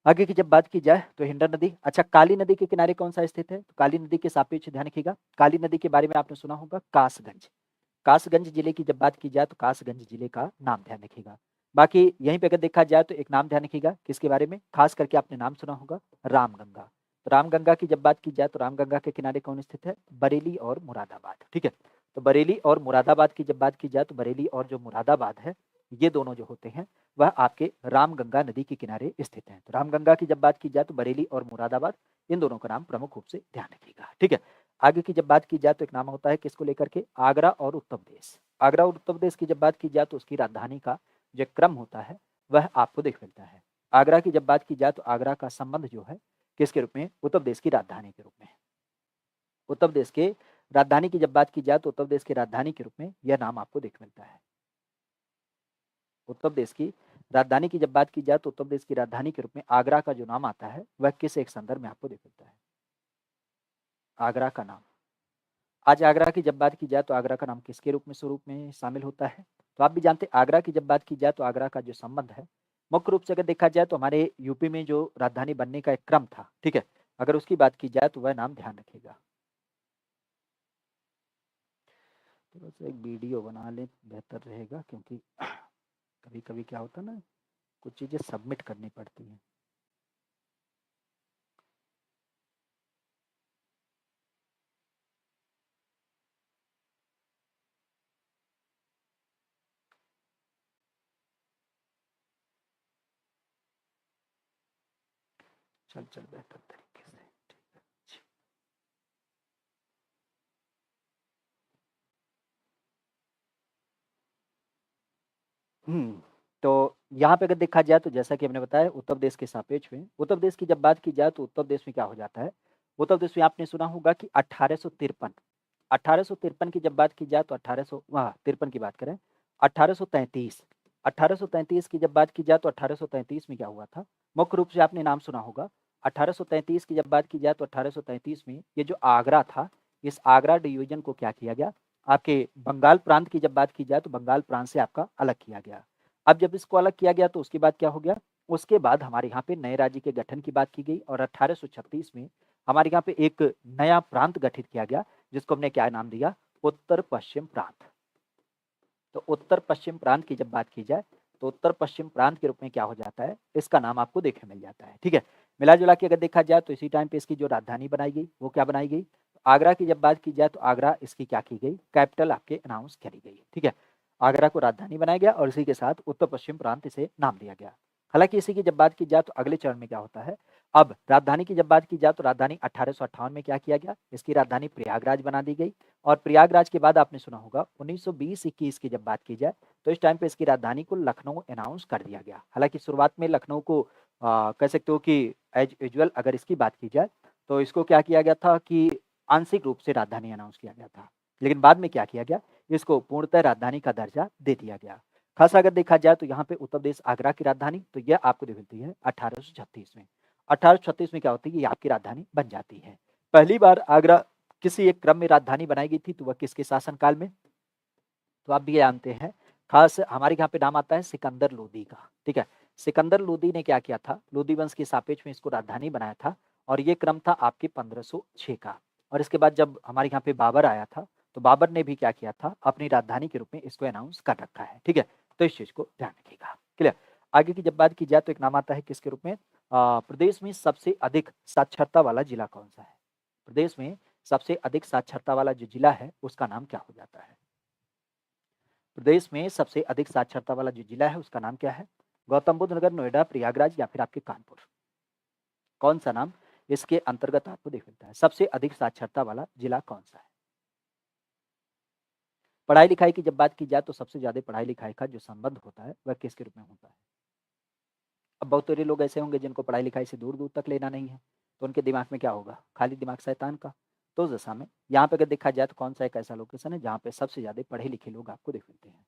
आगे की जब बात की जाए तो हिंडन नदी। अच्छा, काली नदी के किनारे कौन सा स्थित है, तो काली नदी के सापेक्ष ध्यान रखिएगा। काली नदी के बारे में आपने सुना होगा कासगंज। कासगंज जिले की जब बात की जाए तो कासगंज जिले का नाम ध्यान रखिएगा। बाकी यहीं पे अगर देखा जाए तो एक नाम ध्यान रखिएगा किसके बारे में, खास करके आपने नाम सुना होगा रामगंगा। तो रामगंगा की जब बात की जाए तो रामगंगा के किनारे कौन स्थित है, बरेली और मुरादाबाद। ठीक है, तो बरेली और मुरादाबाद की जब बात की जाए तो बरेली और जो मुरादाबाद है ये दोनों जो होते हैं वह आपके रामगंगा नदी के किनारे स्थित हैं। तो रामगंगा की जब बात की जाए तो बरेली और मुरादाबाद इन दोनों का नाम प्रमुख रूप से ध्यान रखिएगा। ठीक है, आगे की जब बात की जाए तो एक नाम होता है किसको लेकर के, आगरा और उत्तर प्रदेश। आगरा और उत्तर प्रदेश की जब बात की जाए तो उसकी राजधानी का जो क्रम होता है वह आपको देख मिलता है। आगरा की जब बात की जाए तो आगरा का संबंध जो है किसके रूप में, उत्तर प्रदेश की राजधानी के रूप में। उत्तर प्रदेश के राजधानी की जब बात की जाए तो उत्तर प्रदेश की राजधानी के रूप में यह नाम आपको देख मिलता है। उत्तर प्रदेश की राजधानी की जब बात की जाए तो उत्तर प्रदेश की राजधानी के रूप में आगरा का जो नाम आता है वह किस एक संदर्भ में आपको देख मिलता है, आगरा का नाम। आज आगरा की जब बात की जाए तो आगरा का नाम किसके रूप में स्वरूप में शामिल होता है, तो आप भी जानते हैं आगरा की जब बात की जाए तो आगरा का जो संबंध है मुख्य रूप से अगर देखा जाए तो हमारे यूपी में जो राजधानी बनने का एक क्रम था, ठीक है, अगर उसकी बात की जाए तो वह नाम ध्यान रखिएगा। थोड़ा सा एक वीडियो बना ले बेहतर रहेगा, क्योंकि कभी कभी क्या होता है ना, कुछ चीज़ें सबमिट करनी पड़ती हैं। चल चल बेहतर तरीके से, ठीक है। तो यहाँ पे अगर देखा जाए तो जैसा कि हमने बताया उत्तर प्रदेश के सापेक्ष में, उत्तर प्रदेश की जब बात की जाए तो उत्तर प्रदेश में क्या हो जाता है, उत्तर प्रदेश में आपने सुना होगा कि 1853 की जब बात की जाए तो 1853 की बात करें, 1833 1833 की जब बात की जाए तो 1833 में क्या हुआ था, मुख्य रूप से आपने नाम सुना होगा। 1833 की जब बात की जाए तो 1833 में ये जो आगरा था, इस आगरा डिवीजन को क्या किया गया, आपके बंगाल प्रांत की जब बात की जाए तो बंगाल प्रांत से आपका अलग किया गया। अब जब इसको अलग किया गया तो उसके बाद क्या हो गया, उसके बाद हमारे यहाँ पे नए राज्य के गठन की बात की गई और 1836 में हमारे यहाँ पे एक नया प्रांत गठित किया गया जिसको हमने क्या नाम दिया, उत्तर पश्चिम प्रांत। तो उत्तर पश्चिम प्रांत की जब बात की जाए तो उत्तर पश्चिम प्रांत के रूप में क्या हो जाता है, इसका नाम आपको देखने मिल जाता है। ठीक है, मिला जुला के अगर देखा जाए तो इसी टाइम पे इसकी जो राजधानी बनाई गई वो क्या बनाई गई, आगरा की जब बात की जाए तो आगरा इसकी क्या की गई, कैपिटल आपके अनाउंस करी गई। ठीक है, आगरा को राजधानी बनाया गया और इसी के साथ उत्तर पश्चिम प्रांत इसे नाम दिया गया। हालांकि इसी की जब बात की जाए तो अगले चरण में क्या होता है, अब राजधानी की जब बात की जाए तो राजधानी 1858 में क्या किया गया, इसकी राजधानी प्रयागराज बना दी गई। और प्रयागराज के बाद आपने सुना होगा 1920-21 की जब बात की जाए तो इस टाइम पे इसकी राजधानी को लखनऊ अनाउंस कर दिया गया। हालांकि शुरुआत में लखनऊ को कह सकते हो कि एज यूजुअल अगर इसकी बात की जाए तो इसको क्या किया गया था कि आंशिक रूप से राजधानी अनाउंस किया गया था, लेकिन बाद में क्या किया गया, इसको पूर्णतः राजधानी का दर्जा दे दिया गया। खास अगर देखा जाए तो यहाँ पे उत्तर प्रदेश आगरा की राजधानी तो यह आपको मिलती है 1836 में। 1836 में क्या होती है, ये आपकी राजधानी बन जाती है। पहली बार आगरा किसी एक क्रम में राजधानी बनाई गई थी तो वह किसके शासनकाल में, तो आप भी जानते हैं, खास हमारे यहाँ पे नाम आता है सिकंदर लोदी का। ठीक है, सिकंदर लोदी ने क्या किया था, लोदी वंश के सापेक्ष में इसको राजधानी बनाया था और ये क्रम था आपके 1506 का। और इसके बाद जब हमारे यहाँ पे बाबर आया था तो बाबर ने भी क्या किया था, अपनी राजधानी के रूप में इसको अनाउंस कर रखा है। ठीक है, तो इस चीज को ध्यान रखिएगा। क्लियर। आगे की जब बात की जाए तो एक नाम आता है किसके रूप में, प्रदेश में सबसे अधिक साक्षरता वाला जिला कौन सा है, प्रदेश में सबसे अधिक साक्षरता वाला जो जिला है उसका नाम क्या हो जाता है? प्रदेश में सबसे अधिक साक्षरता वाला जो जिला है उसका नाम क्या है? गौतम बुद्ध नगर, नोएडा, प्रयागराज या फिर आपके कानपुर? कौन सा नाम इसके अंतर्गत आपको देख मिलता है? सबसे अधिक साक्षरता वाला जिला कौन सा है? पढ़ाई लिखाई की जब बात की जाए तो सबसे ज्यादा पढ़ाई लिखाई का जो संबंध होता है वह किसके रूप में होता है? अब बहुत सारे लोग ऐसे होंगे जिनको पढ़ाई लिखाई से दूर दूर तक लेना नहीं है, तो उनके दिमाग में क्या होगा? खाली दिमाग शैतान का। तो उस दशा में यहाँ पे अगर देखा जाए तो कौन सा एक ऐसा लोकेशन है जहाँ पे सबसे ज्यादा पढ़े लिखे लोग आपको देख मिलते हैं?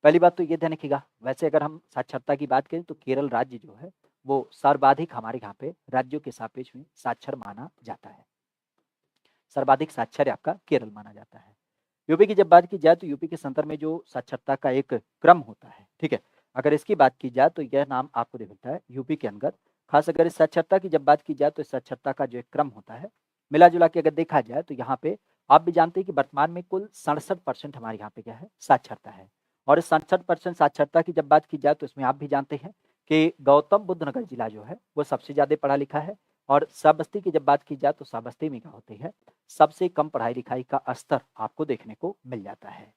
पहली बात तो ये ध्यान रखिएगा, वैसे अगर हम साक्षरता की बात करें तो केरल राज्य जो है वो सर्वाधिक हमारे यहाँ पे राज्यों के सापेक्ष में साक्षर माना जाता है। सर्वाधिक साक्षर आपका केरल माना जाता है। यूपी की जब बात की जाए तो यूपी के संदर्भ में जो साक्षरता का एक क्रम होता है, ठीक है, अगर इसकी बात की जाए तो यह नाम आपको दे मिलता है यूपी के अंदर। खास अगर इस साक्षरता की जब बात की जाए तो इस साक्षरता का जो एक क्रम होता है, मिला जुला के अगर देखा जाए तो यहाँ पे आप भी जानते हैं कि वर्तमान में कुल 67% हमारे यहाँ पे क्या है? साक्षरता है। और इस 67% साक्षरता की जब बात की जाए तो इसमें आप भी जानते हैं कि गौतम बुद्ध नगर जिला जो है वो सबसे ज्यादा पढ़ा लिखा है। और श्रावस्ती की जब बात की जाए तो श्रावस्ती में क्या होती है? सबसे कम पढ़ाई लिखाई का स्तर आपको देखने को मिल जाता है।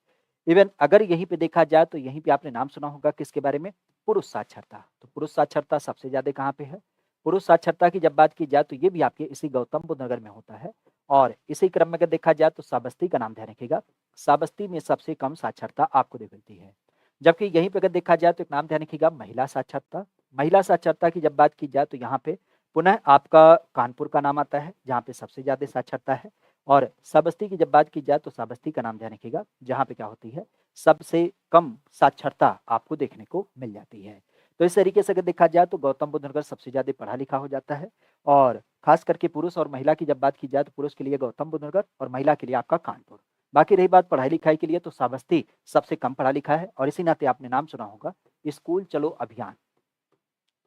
इवन अगर यहीं पे देखा जाए तो यहीं पे आपने नाम सुना होगा किसके बारे में? पुरुष साक्षरता। तो पुरुष साक्षरता सबसे ज्यादा कहाँ पे है? पुरुष साक्षरता की जब बात की जाए तो ये भी आपके इसी गौतम बुद्ध नगर में होता है। और इसी क्रम में अगर देखा जाए तो श्रावस्ती का नाम ध्यान रखिएगा, श्रावस्ती में सबसे कम साक्षरता आपको देख मिलती है। जबकि यहीं पे अगर देखा जाए तो एक नाम ध्यान रखिएगा, महिला साक्षरता। महिला साक्षरता की जब बात की जाए तो यहाँ पे पुनः आपका कानपुर का नाम आता है जहाँ पे सबसे ज्यादा साक्षरता है। और श्रावस्ती की जब बात की जाए तो श्रावस्ती का नाम ध्यान रखिएगा जहाँ पे क्या होती है? सबसे कम साक्षरता आपको देखने को मिल जाती है। तो इस तरीके से अगर देखा जाए तो गौतम बुद्ध नगर सबसे ज्यादा पढ़ा लिखा हो जाता है। और खास करके पुरुष और महिला की जब बात की जाए तो पुरुष के लिए गौतम बुद्ध नगर और महिला के लिए आपका कानपुर। बाकी रही बात पढ़ाई लिखाई के लिए तो श्रावस्ती सबसे कम पढ़ा लिखा है। और इसी नाते आपने नाम सुना होगा स्कूल चलो अभियान।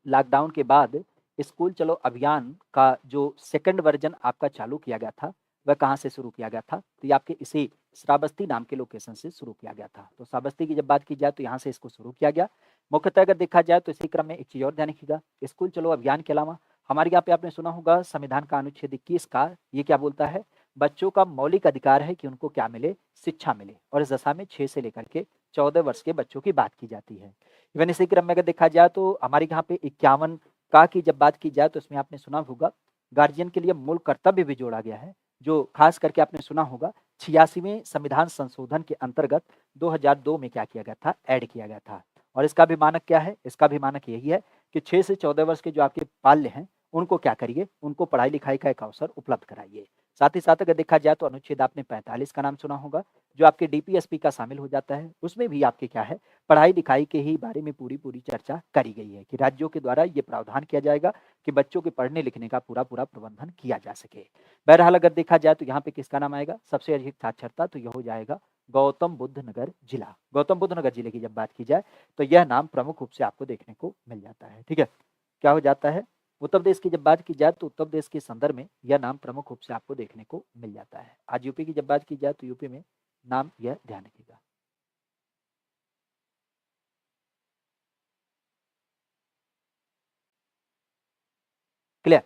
लॉकडाउन के बाद स्कूल चलो अभियान का जो सेकंड वर्जन आपका चालू किया गया था वह कहाँ से शुरू किया गया था? तो ये आपके इसी श्रावस्ती नाम के लोकेशन से शुरू किया गया था। तो श्रावस्ती की जब बात की जाए तो यहाँ से इसको शुरू किया गया। मुख्यतः अगर देखा जाए तो इसी क्रम में एक चीज और ध्यान रखिएगा, स्कूल चलो अभियान के अलावा हमारे यहाँ पे आपने सुना होगा संविधान का अनुच्छेद 21 का ये क्या बोलता है? बच्चों का मौलिक अधिकार है कि उनको क्या मिले? शिक्षा मिले। और इस दशा में 6 से लेकर के 14 वर्ष के बच्चों की बात की जाती है। इवन इसी क्रम में अगर देखा जाए तो हमारे यहाँ पे 51 का की जब बात की जाए तो इसमें आपने सुना होगा गार्जियन के लिए मूल कर्तव्य भी जोड़ा गया है, जो खास करके आपने सुना होगा 86वें संविधान संशोधन के अंतर्गत 2002 में क्या किया गया था? ऐड किया गया था। और इसका भी मानक क्या है? इसका भी मानक यही है कि 6 से 14 वर्ष के जो आपके बाल्य हैं उनको क्या करिए? उनको पढ़ाई लिखाई का एक अवसर उपलब्ध कराइए। साथ ही साथ अगर देखा जाए तो अनुच्छेद आपने 45 का नाम सुना होगा जो आपके डीपीएसपी का शामिल हो जाता है। उसमें भी आपके क्या है? पढ़ाई लिखाई के ही बारे में पूरी पूरी चर्चा करी गई है कि राज्यों के द्वारा ये प्रावधान किया जाएगा कि बच्चों के पढ़ने लिखने का पूरा पूरा प्रबंधन किया जा सके। बहरहाल अगर देखा जाए तो यहाँ पे किसका नाम आएगा सबसे अधिक साक्षरता? तो यह हो जाएगा गौतम बुद्ध नगर जिला। गौतम बुद्ध नगर जिले की जब बात की जाए तो यह नाम प्रमुख रूप से आपको देखने को मिल जाता है। ठीक है, क्या हो जाता है? उत्तर प्रदेश की जब बात की जाए तो उत्तर प्रदेश के संदर्भ में यह नाम प्रमुख रूप से आपको देखने को मिल जाता है। आज यूपी की जब बात की जाए तो यूपी में नाम यह ध्यान रखिएगा। क्लियर?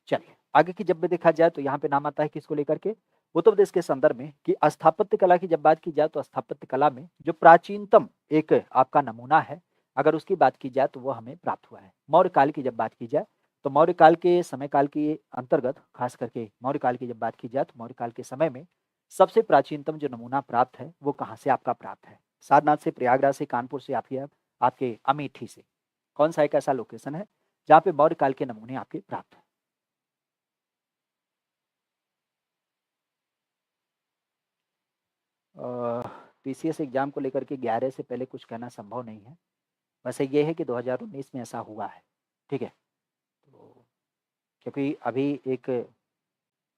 चलिए आगे की जब भी देखा जाए तो यहाँ पे नाम आता है किसको लेकर के? उत्तर प्रदेश के संदर्भ में कि स्थापत्य कला की जब बात की जाए तो स्थापत्य कला में जो प्राचीनतम एक आपका नमूना है अगर उसकी बात की जाए तो वो हमें प्राप्त हुआ है मौर्य काल की। जब बात की जाए तो मौर्य काल के समय काल के अंतर्गत खास करके मौर्य काल की जब बात की जाए तो मौर्य काल के समय में सबसे प्राचीनतम जो नमूना प्राप्त है वो कहाँ से आपका प्राप्त है? सारनाथ से, प्रयागराज से, कानपुर से, आपके अमेठी से। कौन सा एक ऐसा लोकेशन है जहाँ पे मौर्य काल के नमूने आपके प्राप्त है? पीसीएस एग्जाम को लेकर के 11 से पहले कुछ कहना संभव नहीं है। वैसे ये है कि 2019 में ऐसा हुआ है। ठीक है, तो क्योंकि अभी एक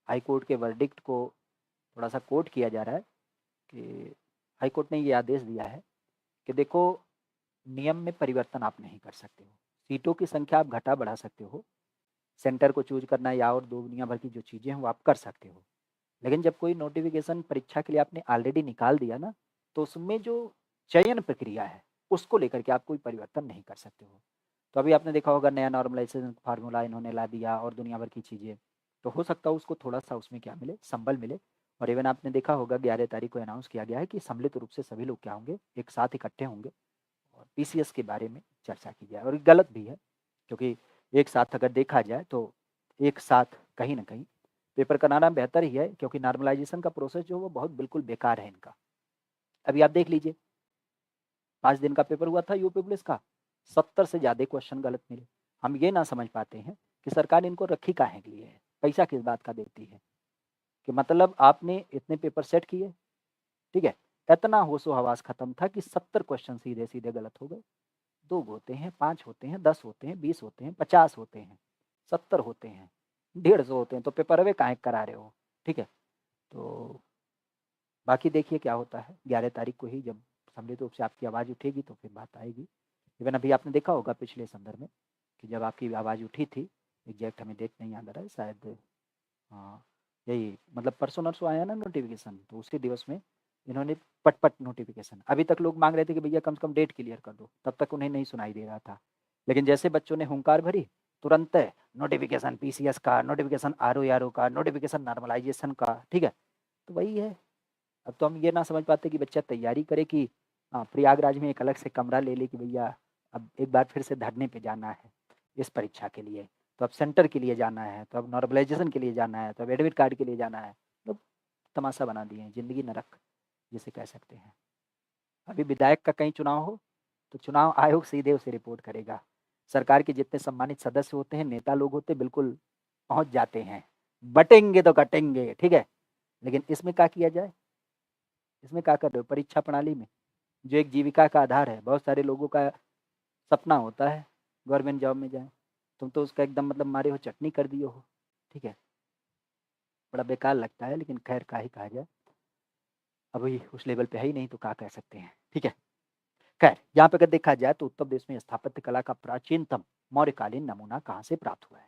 हाई कोर्ट के वर्डिक्ट को थोड़ा सा कोट किया जा रहा है कि हाई कोर्ट ने ये आदेश दिया है कि देखो नियम में परिवर्तन आप नहीं कर सकते हो, सीटों की संख्या आप घटा बढ़ा सकते हो, सेंटर को चूज करना या और दुनिया भर की जो चीज़ें हैं वो आप कर सकते हो। लेकिन जब कोई नोटिफिकेशन परीक्षा के लिए आपने ऑलरेडी निकाल दिया ना तो उसमें जो चयन प्रक्रिया है उसको लेकर के आप कोई परिवर्तन नहीं कर सकते हो। तो अभी आपने देखा होगा नया नॉर्मलाइजेशन फार्मूला इन्होंने ला दिया और दुनिया भर की चीज़ें। तो हो सकता है उसको थोड़ा-सा उसमें क्या मिले, संबल मिले। और इवन आपने देखा होगा 11 तारीख को अनाउंस किया गया है कि सम्मिलित रूप से सभी लोग क्या होंगे, एक साथ इकट्ठे होंगे और पीसीएस के बारे में चर्चा की जाए। और गलत भी है, क्योंकि एक साथ अगर देखा जाए तो एक साथ कहीं न कहीं पेपर कराना बेहतर ही है, क्योंकि नॉर्मलाइज़ेशन का प्रोसेस जो है वो बहुत बिल्कुल बेकार है इनका। अभी आप देख लीजिए, 5 दिन का पेपर हुआ था यूपी पुलिस का, 70 से ज़्यादा क्वेश्चन गलत मिले। हम ये ना समझ पाते हैं कि सरकार इनको रखी काहे के लिए है, पैसा किस बात का देती है, कि मतलब आपने इतने पेपर सेट किए, ठीक है, इतना होशो-हवास खत्म था कि 70 क्वेश्चन सीधे-सीधे गलत हो गए। 2 होते हैं, 5 होते हैं, 10 होते हैं, 20 होते हैं, 50 होते हैं, 70 होते हैं, 150 होते हैं, तो पेपरवे काहे करा रहे हो, ठीक है? तो बाकी देखिए क्या होता है, 11 तारीख को ही जब सम्मिलित रूप से आपकी आवाज़ उठेगी तो फिर बात आएगी। इवन अभी आपने देखा होगा पिछले संदर्भ में कि जब आपकी आवाज़ उठी थी, एग्जैक्ट हमें डेट नहीं याद आ रहा है, शायद हाँ, यही मतलब परसों-नरसों आया ना नोटिफ़िकेशन, तो उसी दिवस में इन्होंने पट-पट नोटिफ़िकेशन, अभी तक लोग माँग रहे थे कि भैया कम से कम डेट क्लियर कर दो, तब तक उन्हें नहीं सुनाई दे रहा था। लेकिन जैसे बच्चों ने हुंकार भरी, तुरंत नोटिफ़िकेशन पीसीएस का, नोटिफ़िकेशन आरओ-आरओ का, नोटिफ़िकेशन नॉर्मलाइज़ेशन का, ठीक है? तो वही है, अब तो हम ये ना समझ पाते कि बच्चा तैयारी करे कि प्रयागराज में एक अलग से कमरा ले ले कि भैया अब एक बार फिर से धरने पे जाना है इस परीक्षा के लिए, तो अब सेंटर के लिए जाना है, तो अब नॉर्मलाइजेशन के लिए जाना है, तो अब एडमिट कार्ड के लिए जाना है। मतलब तमाशा बना दिए हैं, ज़िंदगी नरक जिसे कह सकते हैं। अभी विधायक का कहीं चुनाव हो, तो चुनाव आयोग सीधे उसे रिपोर्ट करेगा। सरकार के जितने सम्मानित सदस्य होते हैं, नेता लोग होते हैं, बिल्कुल पहुँच जाते हैं, बटेंगे तो कटेंगे, ठीक है? लेकिन इसमें क्या किया जाए? इसमें क्या कर रहे हो? परीक्षा प्रणाली में, जो एक जीविका का आधार है, बहुत सारे लोगों का सपना होता है गवर्नमेंट जॉब में जाएँ, तुम तो उसका एकदम मतलब मारे हो चटनी कर दिए हो, ठीक है? बड़ा बेकार लगता है, लेकिन खैर क्या ही कहा जाए, अभी उस लेवल पे है ही नहीं तो क्या कह सकते हैं, ठीक है? खैर, यहाँ पे अगर देखा जाए तो उत्तर प्रदेश में स्थापत्य कला का प्राचीनतम मौर्यकालीन नमूना कहाँ से प्राप्त हुआ है?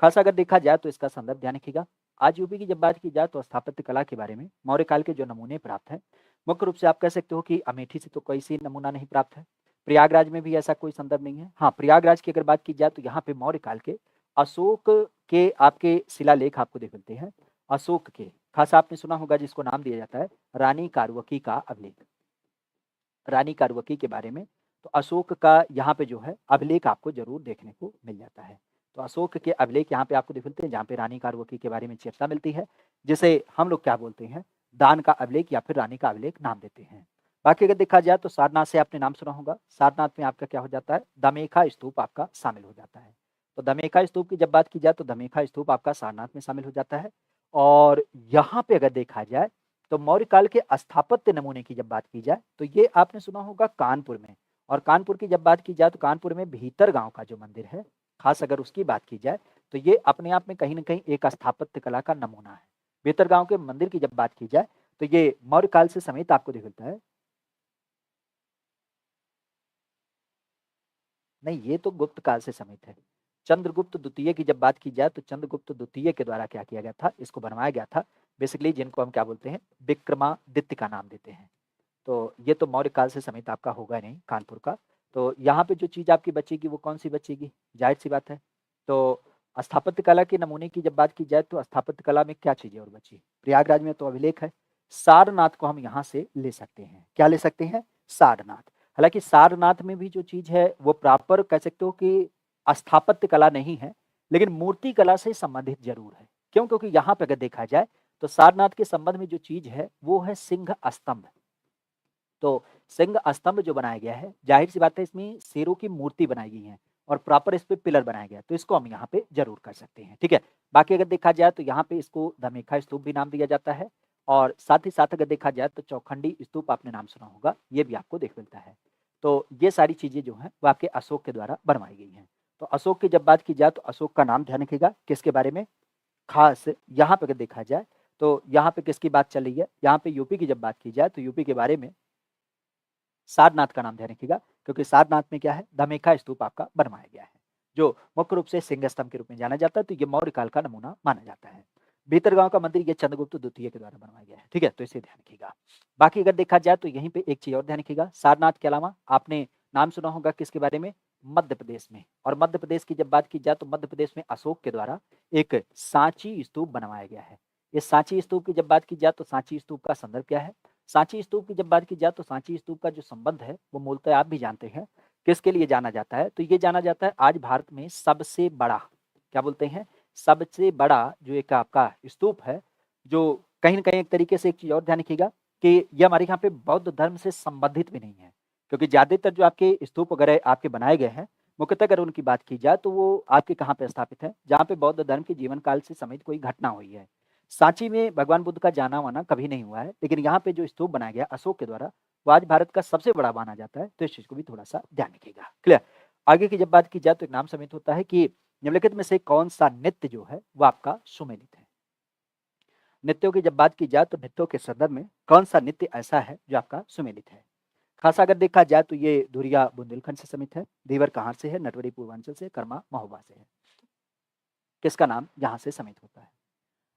खास अगर देखा जाए तो इसका संदर्भ ध्यान रखिएगा। आज यूपी की जब बात की जाए तो स्थापत्य कला के बारे में मौर्य काल के जो नमूने प्राप्त हैं, मुख्य रूप से आप कह सकते हो कि अमेठी से तो कोई सी नमूना नहीं प्राप्त है। प्रयागराज में भी ऐसा कोई संदर्भ नहीं है। हाँ, प्रयागराज की अगर बात की जाए तो यहाँ पे मौर्य काल के अशोक के आपके शिलालेख आपको देख मिलते हैं। अशोक के, खास आपने सुना होगा जिसको नाम दिया जाता है रानी कारुवकी का अभिलेख। रानी कारुवकी के बारे में तो अशोक का यहाँ पे जो है अभिलेख आपको ज़रूर देखने को मिल जाता है। तो अशोक के अभिलेख यहाँ पे आपको दिख मिलते हैं, जहाँ पे रानी कारुवकी के बारे में चर्चा मिलती है, जिसे हम लोग क्या बोलते हैं, दान का अभिलेख या फिर रानी का अभिलेख नाम देते हैं। बाकी अगर देखा जाए तो सारनाथ से आपने नाम सुना होगा, सारनाथ में आपका क्या हो जाता है, दमेखा स्तूप आपका शामिल हो जाता है। तो दमेखा स्तूप की जब बात की जाए तो दमेखा स्तूप आपका सारनाथ में शामिल हो जाता है। और यहाँ पे अगर देखा जाए तो मौर्य काल के स्थापत्य नमूने की जब बात की जाए तो ये आपने सुना होगा कानपुर में। और कानपुर की जब बात की जाए तो कानपुर में भीतर गांव का जो मंदिर है, खास अगर उसकी बात की जाए तो ये अपने आप में कहीं न कहीं एक स्थापत्य कला का नमूना है। भीतर गांव के मंदिर की जब बात की जाए तो ये मौर्य काल से समेत आपको दिख मिलता है। नहीं, ये तो गुप्त काल से समेत है। चंद्रगुप्त द्वितीय की जब बात की जाए तो चंद्रगुप्त द्वितीय के द्वारा क्या किया गया था, इसको बनवाया गया था। बेसिकली जिनको हम क्या बोलते हैं, विक्रमादित्य का नाम देते हैं। तो ये तो मौर्य काल से समेत आपका होगा नहीं कानपुर का। तो यहाँ पे जो चीज़ आपकी बचेगी वो कौन-सी बचेगी? ज़ाहिर-सी बात है। तो स्थापत्य कला के नमूने की जब बात की जाए तो स्थापत्य कला में क्या चीज़ें और बची? प्रयागराज में तो अभिलेख है। सारनाथ को हम यहाँ से ले सकते हैं। क्या ले सकते हैं? सारनाथ। हालाँकि सारनाथ में भी जो चीज़ है वो प्रॉपर कह सकते हो कि स्थापत्य कला नहीं है, लेकिन मूर्ति कला से संबंधित ज़रूर है। क्यों? क्योंकि यहाँ पे अगर देखा जाए तो सारनाथ के संबंध में जो चीज़ है वो है सिंह स्तंभ। तो सिंह स्तंभ जो बनाया गया है, ज़ाहिर-सी बात है इसमें शेरों की मूर्ति बनाई गई है और प्रॉपर इस पे पिलर बनाया गया है, तो इसको हम यहाँ पे ज़रूर कर सकते हैं, ठीक है? बाकी अगर देखा जाए तो यहाँ पे इसको दमेखा स्तूप भी नाम दिया जाता है और साथ ही साथ अगर देखा जाए तो चौखंडी स्तूप आपने नाम सुना होगा, ये भी आपको देख मिलता है। तो ये सारी चीज़ें जो हैं वो आपके अशोक के द्वारा बनवाई गई हैं। तो अशोक की जब बात की जाए तो अशोक का नाम ध्यान रखिएगा, किसके बारे में? खास यहाँ पे अगर देखा जाए तो यहाँ पे किसकी बात चल रही है? यहाँ पे यूपी की जब बात की जाए तो यूपी के बारे में सारनाथ का नाम ध्यान रखिएगा, क्योंकि सारनाथ में क्या है, धमेखा स्तूप आपका बनवाया गया है, जो मुख्य रूप से सिंह स्तंभ के रूप में जाना जाता है, तो ये मौर्य काल का नमूना माना जाता है। भीतरगांव का मंदिर ये चंद्रगुप्त द्वितीय के द्वारा बनवाया गया है, ठीक है? तो इसे ध्यान रखिएगा। बाकी अगर देखा जाए तो यहीं पे एक चीज और ध्यान रखिएगा, सारनाथ के अलावा आपने नाम सुना होगा किसके बारे में, मध्य प्रदेश में। और मध्य प्रदेश की जब बात की जाए तो मध्य प्रदेश में अशोक के द्वारा एक सांची स्तूप बनवाया गया है। इस सांची स्तूप की जब बात की जाए तो सांची स्तूप का संदर्भ क्या है? सांची स्तूप की जब बात की जाए तो सांची स्तूप का जो संबंध है वो मूलतः आप भी जानते हैं किसके लिए जाना जाता है? तो ये जाना जाता है आज भारत में सबसे बड़ा, क्या बोलते हैं, सबसे बड़ा जो एक आपका स्तूप है, जो कहीं न कहीं एक तरीके से एक चीज़ और ध्यान रखिएगा कि ये हमारे यहाँ पे बौद्ध धर्म से संबंधित भी नहीं है। क्योंकि ज़्यादातर जो आपके स्तूप वगैरह आपके बनाए गए हैं, मुख्यतः अगर उनकी बात की जाए तो वो आपके कहाँ पे स्थापित है? जहाँ पे बौद्ध धर्म के जीवन काल से संबंधित कोई घटना हुई है। सांची में भगवान बुद्ध का जाना-माना कभी नहीं हुआ है, लेकिन यहाँ पे जो स्तूप बनाया गया अशोक के द्वारा, वो आज भारत का सबसे बड़ा माना जाता है, तो इस चीज़ को भी थोड़ा-सा ध्यान रखिएगा। क्लियर? आगे की जब बात की जाए तो एक नाम समेत होता है कि निम्नलिखित में से कौन-सा नृत्य जो है वो आपका सुमेलित है? नृत्यों की जब बात की जाए तो नृत्यों के संदर्भ में कौन-सा नृत्य ऐसा है जो आपका सुमेलित है? खासा अगर देखा जाए तो ये धुरिया बुंदेलखंड से समित है, देवर कहाँ से है, नटवरी पूर्वांचल से, कर्मा महोबा से है। किसका नाम यहाँ से समित होता है?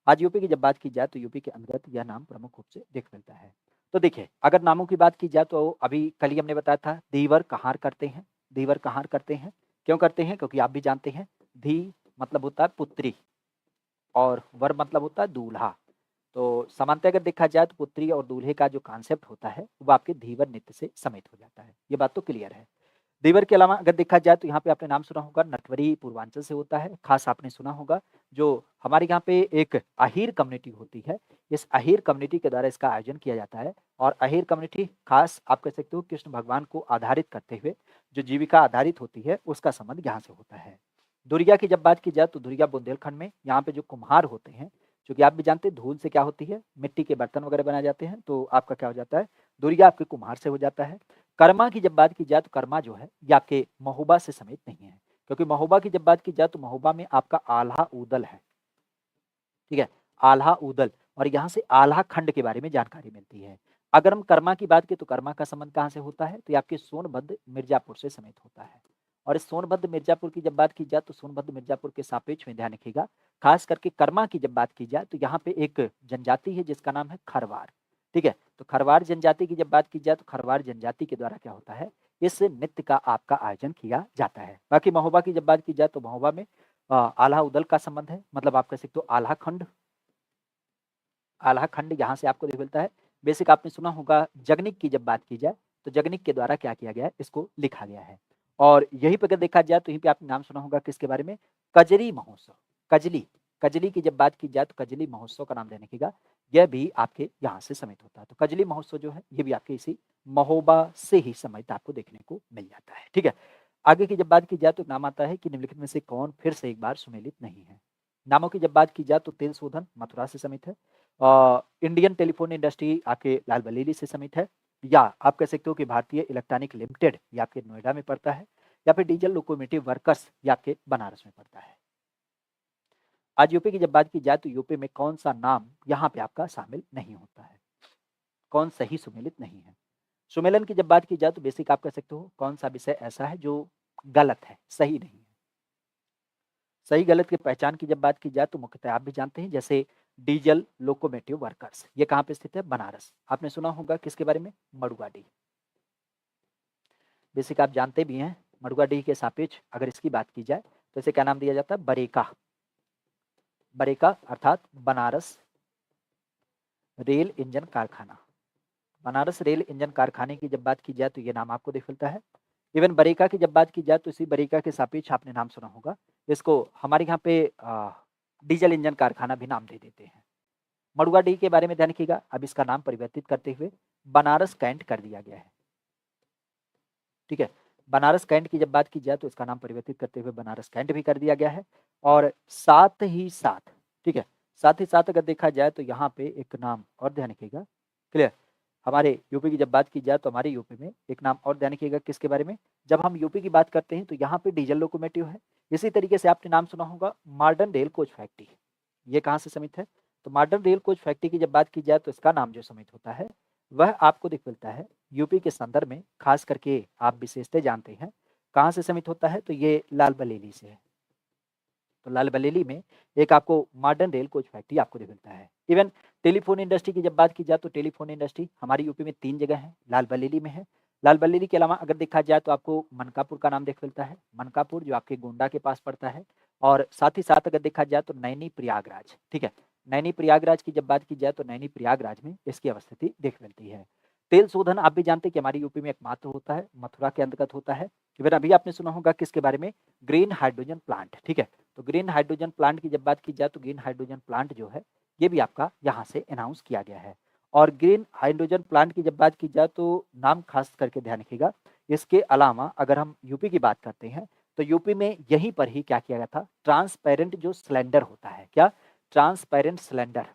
आज यूपी की जब बात की जाए तो यूपी के अंतर्गत यह नाम प्रमुख रूप से देख मिलता है। तो देखिए, अगर नामों की बात की जाए तो अभी कल ही हमने बताया था देवर कहार करते हैं, देवर कहार करते हैं। क्यों करते हैं? क्योंकि आप भी जानते हैं धी मतलब होता है पुत्री और वर मतलब होता है दूल्हा। तो सामान्यतः अगर देखा जाए तो पुत्री और दूल्हे का जो कॉन्सेप्ट होता है वो आपके धीवर नृत्य से समित हो जाता है। ये बात तो क्लियर है। देवर के अलावा अगर देखा जाए तो यहाँ पे आपने नाम सुना होगा नटवरी पूर्वांचल से होता है। खास आपने सुना होगा जो हमारे यहाँ पे एक अहीर कम्युनिटी होती है, इस अहीर कम्युनिटी के द्वारा इसका आयोजन किया जाता है। और अहीर कम्युनिटी खास आप कह सकते हो कृष्ण भगवान को आधारित करते हुए जो जीविका आधारित होती है उसका संबंध यहाँ से होता है। दुर्गा की जब बात की जाए तो दुर्गा बुंदेलखंड में यहाँ पे जो कुम्हार होते हैं, क्योंकि आप भी जानते हैं धूल से क्या होती है, मिट्टी के बर्तन वगैरह बनाए जाते हैं, तो आपका क्या हो जाता है, दुर्गा आपके कुम्हार से हो जाता है। कर्मा की जब बात की जाए तो कर्मा जो है ये आपके महोबा से समेत नहीं है, क्योंकि महोबा की जब बात की जाए तो महोबा में आपका आल्हा ऊदल है, ठीक है, आल्हा ऊदल, और यहाँ से आल्हा खंड के बारे में जानकारी मिलती है। अगर हम कर्मा की बात की तो कर्मा का संबंध कहाँ से होता है, तो ये आपके सोनभद्र मिर्जापुर से समेत होता है। और इस सोनभद्र मिर्जापुर की जब बात की जाए तो सोनभद्र मिर्जापुर के सापेक्ष में ध्यान रखिएगा, खास करके कर्मा की जब बात की जाए तो यहाँ पे एक जनजाति है जिसका नाम है खरवार, ठीक है। तो खरवार जनजाति की जब बात की जाए तो खरवार जनजाति के द्वारा क्या होता है, इस नृत्य का आपका आयोजन किया जाता है। बाकी महोबा की जब बात की जाए तो महोबा में आल्हा उदल का संबंध है, मतलब आप कह सकते हो आल्हा खंड, आल्हा खंड यहाँ से आपको देख मिलता है। बेसिक आपने सुना होगा जगनिक की जब बात की जाए तो जगनिक के द्वारा क्या किया गया है, इसको लिखा गया है। और यहीं पे अगर देखा जाए तो यहीं पे आपने नाम सुना होगा किसके बारे में, कजरी महोत्सव, कजली, कजली की जब बात की जाए तो कजली महोत्सव का नाम ध्यान रखिएगा, यह भी आपके यहाँ से समित होता है। तो कजली महोत्सव जो है ये भी आपके इसी महोबा से ही समित आपको देखने को मिल जाता है, ठीक है। आगे की जब बात की जाए तो नाम आता है कि निम्नलिखित में से कौन फिर से एक बार सुमेलित नहीं है। नामों की जब बात की जाए तो तेल शोधन मथुरा से समित है, इंडियन टेलीफोन इंडस्ट्री आपके लाल बरेली से समित है, या आप कह सकते हो कि भारतीय इलेक्ट्रॉनिक लिमिटेड ये आपके नोएडा में पड़ता है, या फिर डीजल लोकोमोटिव वर्कर्स ये आपके बनारस में पड़ता है। आज यूपी की जब बात की जाए तो यूपी में कौन सा नाम यहाँ पे आपका शामिल नहीं होता है, कौन सही सुमेलित नहीं है। सुमेलन की जब बात की जाए तो बेसिक आप कह सकते हो कौन सा विषय ऐसा है जो गलत है, सही नहीं है। सही गलत की पहचान की जब बात की जाए तो मुख्यतः आप भी जानते हैं, जैसे डीजल लोकोमोटिव वर्कर्स ये कहाँ पे स्थित है, बनारस। आपने सुना होगा किसके बारे में, मड़ुआडीह। बेसिक आप जानते भी हैं मड़ुआडीह के सापेक्ष अगर इसकी बात की जाए तो इसे क्या नाम दिया जाता है, बरेका, बरेका अर्थात बनारस रेल इंजन कारखाना। बनारस रेल इंजन कारखाने की जब बात की जाए तो ये नाम आपको दिख मिलता है। इवन बरेका की जब बात की जाए तो इसी बरेका के सापेक्ष आपने नाम सुना होगा, इसको हमारे यहाँ पे डीजल इंजन कारखाना भी नाम दे देते हैं। मड़ुआडीह के बारे में ध्यान रखिएगा, अब इसका नाम परिवर्तित करते हुए बनारस कैंट कर दिया गया है, ठीक है। बनारस कैंट की जब बात की जाए तो इसका नाम परिवर्तित करते हुए बनारस कैंट भी कर दिया गया है। और साथ ही साथ, ठीक है, साथ ही साथ अगर देखा जाए तो यहाँ पे एक नाम और ध्यान रखिएगा, क्लियर। हमारे यूपी की जब बात की जाए तो हमारे यूपी में एक नाम और ध्यान रखिएगा किसके बारे में, जब हम यूपी की बात करते हैं तो यहाँ पे डीजल लोकोमोटिव है। इसी तरीके से आपने नाम सुना होगा मॉडर्न रेल कोच फैक्ट्री, ये कहाँ से समित है, तो मॉडर्न रेल कोच फैक्ट्री की जब बात की जाए तो इसका नाम जो समित होता है वह आपको दिख मिलता है यूपी के संदर्भ में, खास करके आप विशेषता जानते हैं कहाँ से समित होता है, तो ये लाल बरेली से है। तो लाल बरेली में एक आपको मॉडर्न रेल कोच फैक्ट्री आपको दिख मिलता है। इवन टेलीफोन इंडस्ट्री की जब बात की जाए तो टेलीफोन इंडस्ट्री हमारी यूपी में 3 जगह है, लाल बरेली में है, लाल बरेली के अलावा अगर देखा जाए तो आपको मनकापुर का नाम देख मिलता है, मनकापुर जो आपके गोंडा के पास पड़ता है। और साथ ही साथ अगर देखा जाए तो नैनी प्रयागराज, ठीक है, नैनी प्रयागराज की जब बात की जाए तो नैनी प्रयागराज में इसकी अवस्थिति देख मिलती है। तेल शोधन आप भी जानते हैं कि हमारी यूपी में एकमात्र होता है, मथुरा के अंतर्गत होता है। फिर अभी आपने सुना होगा किसके बारे में, ग्रीन हाइड्रोजन प्लांट, ठीक है। तो ग्रीन हाइड्रोजन प्लांट की जब बात की जाए तो ग्रीन हाइड्रोजन प्लांट जो है ये भी आपका यहाँ से अनाउंस किया गया है। और ग्रीन हाइड्रोजन प्लांट की जब बात की जाए तो नाम खास करके ध्यान रखिएगा। इसके अलावा अगर हम यूपी की बात करते हैं तो यूपी में यहीं पर ही क्या किया गया था, ट्रांसपेरेंट जो सिलेंडर होता है, क्या, ट्रांसपेरेंट सिलेंडर,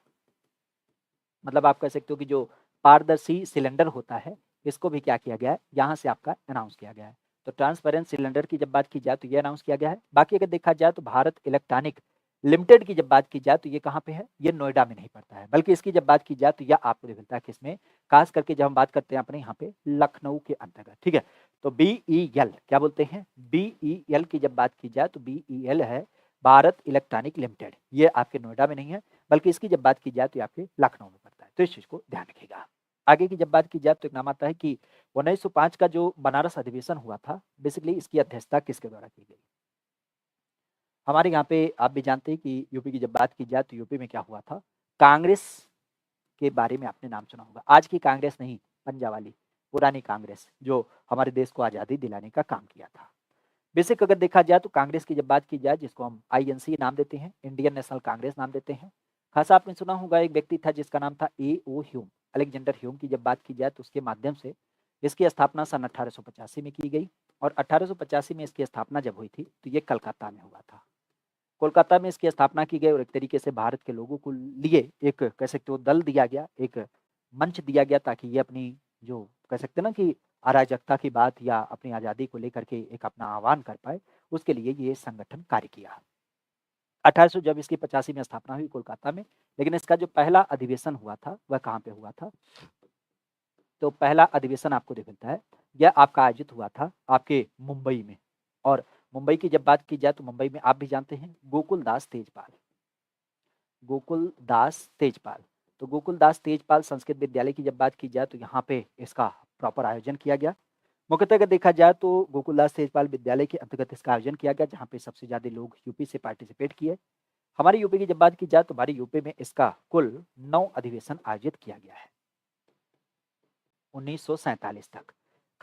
मतलब आप कह सकते हो कि जो पारदर्शी सिलेंडर होता है इसको भी क्या किया गया है, यहाँ से आपका अनाउंस किया गया है। तो ट्रांसपेरेंट सिलेंडर की जब बात की जाए तो ये अनाउंस किया गया है। बाकी अगर देखा जाए तो भारत इलेक्ट्रॉनिक लिमिटेड की जब बात की जाए तो ये कहाँ पे है, ये नोएडा में नहीं पड़ता है, बल्कि इसकी जब बात की जाए तो यह आपको मिलता है किसमें, खास करके जब हम बात करते हैं अपने यहाँ पे लखनऊ के अंतर्गत, ठीक है। तो BEL क्या बोलते हैं, BEL की जब बात की जाए तो BEL है भारत इलेक्ट्रॉनिक लिमिटेड, ये आपके नोएडा में नहीं है, बल्कि इसकी जब बात की जाए तो आपके लखनऊ में पड़ता है। तो इस चीज को ध्यान रखिएगा। आगे की जब बात की जाए तो एक नाम आता है कि 1905 का जो बनारस अधिवेशन हुआ था, बेसिकली इसकी अध्यक्षता किसके द्वारा की गई। हमारे यहाँ पे आप भी जानते हैं कि यूपी की जब बात की जाए तो यूपी में क्या हुआ था, कांग्रेस के बारे में आपने नाम सुना होगा। आज की कांग्रेस नहीं, पंजाब वाली पुरानी कांग्रेस जो हमारे देश को आज़ादी दिलाने का काम किया था। बेसिक अगर देखा जाए तो कांग्रेस की जब बात की जाए, जिसको हम INC नाम देते हैं, इंडियन नेशनल कांग्रेस नाम देते हैं। खासा आपने सुना होगा एक व्यक्ति था जिसका नाम था AO ह्यूम, अलेक्जेंडर ह्यूम की जब बात की जाए तो उसके माध्यम से इसकी स्थापना सन 1885 में की गई। और 1885 में इसकी स्थापना जब हुई थी तो ये कलकत्ता में हुआ था। कोलकाता में इसकी स्थापना की गई और एक तरीके से भारत के लोगों को लिए एक कह सकते हो दल दिया गया, एक मंच दिया गया, ताकि ये अपनी जो कह सकते हैं ना कि अराजकता की बात या अपनी आज़ादी को लेकर के एक अपना आह्वान कर पाए, उसके लिए ये संगठन कार्य किया। 1800 जब इसकी 85 में स्थापना हुई कोलकाता में, लेकिन इसका जो पहला अधिवेशन हुआ था वह कहाँ पे हुआ था, तो पहला अधिवेशन आपको देख मिलता है, यह आपका आयोजित हुआ था आपके मुंबई में। और मुंबई की जब बात की जाए तो मुंबई में आप भी जानते हैं गोकुलदास तेजपाल, गोकुलदास तेजपाल। तो गोकुलदास तेजपाल संस्कृत विद्यालय की जब बात की जाए तो यहाँ पे इसका प्रॉपर आयोजन किया गया। मुख्यतः अगर देखा जाए तो गोकुलदास तेजपाल विद्यालय के अंतर्गत इसका आयोजन किया गया, जहाँ पे सबसे ज्यादा लोग यूपी से पार्टिसिपेट किए। हमारे यूपी की जब बात की जाए तो हमारे यूपी में इसका कुल 9 अधिवेशन आयोजित किया गया है 1947 तक।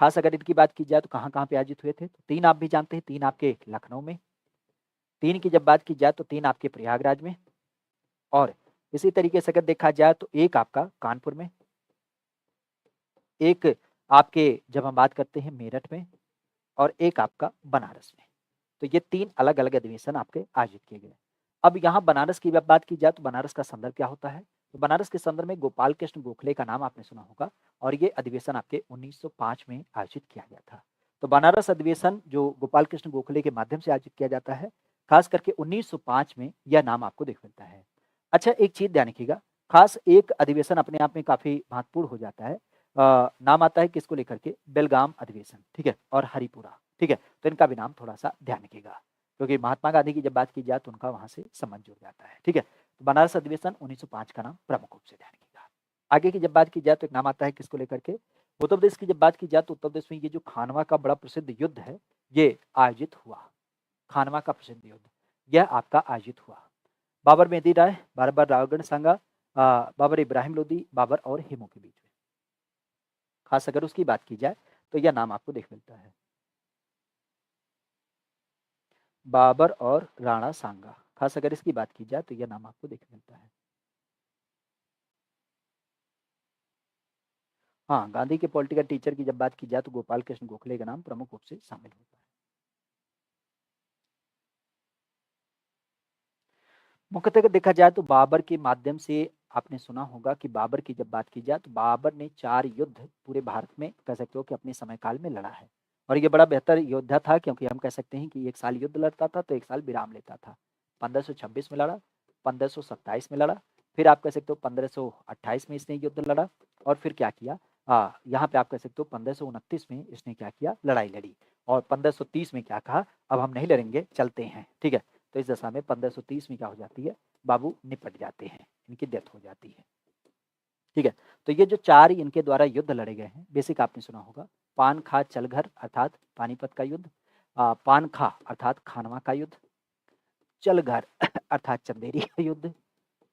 खास अगर इनकी बात की जाए तो कहाँ कहाँ पे आयोजित हुए थे, तो 3 आप भी जानते हैं, 3 आपके लखनऊ में, 3 की जब बात की जाए तो 3 आपके प्रयागराज में, और इसी तरीके से अगर देखा जाए तो एक आपका कानपुर में, एक आपके जब हम बात करते हैं मेरठ में, और एक आपका बनारस में। तो ये 3 अलग अलग अधिवेशन आपके आयोजित किए गए। अब यहाँ बनारस की बात की जाए तो बनारस का संदर्भ क्या होता है, तो बनारस के संदर्भ में गोपाल कृष्ण गोखले का नाम आपने सुना होगा, और ये अधिवेशन आपके 1905 में आयोजित किया गया था। तो बनारस अधिवेशन जो गोपाल कृष्ण गोखले के माध्यम से आयोजित किया जाता है, खास करके 1905 में यह नाम आपको देख मिलता है। अच्छा, एक चीज ध्यान रखिएगा, खास एक अधिवेशन अपने आप में काफी महत्वपूर्ण हो जाता है, नाम आता है किसको लेकर के, बेलगाम अधिवेशन, ठीक है, और हरिपुरा, ठीक है। तो इनका भी नाम थोड़ा सा ध्यान रखिएगा, क्योंकि महात्मा गांधी की जब बात की जाए तो उनका वहां से संबंध जुड़ जाता है, ठीक है। तो बनारस अधिवेशन 1905 का नाम प्रमुख रूप से ध्यान रखिएगा। आगे की जब बात की जाए तो एक नाम आता है किसको लेकर के, उत्तर प्रदेश की जब बात की जाए तो उत्तर प्रदेश में ये जो खानवा का बड़ा प्रसिद्ध युद्ध है ये आयोजित हुआ। खानवा का प्रसिद्ध युद्ध यह आपका आयोजित हुआ। बाबर मेहदी राय, बाबर रावगढ़ सांगा, बाबर इब्राहिम लोदी, बाबर और हिमू के बीच में। खास अगर उसकी बात की जाए तो यह नाम आपको देख मिलता है, बाबर और राणा सांगा। खास अगर इसकी बात की जाए तो यह नाम आपको देख मिलता है। हाँ, गांधी के पॉलिटिकल टीचर की जब बात की जाए तो गोपाल कृष्ण गोखले का नाम प्रमुख रूप से शामिल होता है। मुख्यतः देखा जाए तो बाबर के माध्यम से आपने सुना होगा कि बाबर की जब बात की जाए तो बाबर ने 4 युद्ध पूरे भारत में कह सकते हो कि अपने समय काल में लड़ा है, और ये बड़ा बेहतर योद्धा था, क्योंकि हम कह सकते हैं कि 1 साल युद्ध लड़ता था तो 1 साल विराम लेता था। 1526 में लड़ा, 1527 में लड़ा, फिर आप कह सकते हो 1528 में इसने युद्ध लड़ा, और फिर क्या किया, यहाँ पे आप कह सकते हो 1529 में इसने क्या किया, लड़ाई लड़ी, और 1530 में क्या कहा, अब हम नहीं लड़ेंगे, चलते हैं, ठीक है। तो इस दशा में 1530 में क्या हो जाती है, बाबू निपट जाते हैं, इनकी डेथ हो जाती है, ठीक है। तो ये जो 4 इनके द्वारा युद्ध लड़े गए हैं, बेसिक आपने सुना होगा पानखा चलघर अर्थात पानीपत का युद्ध, पानखा अर्थात खानवा का युद्ध, चलघर अर्थात चंदेरी का युद्ध,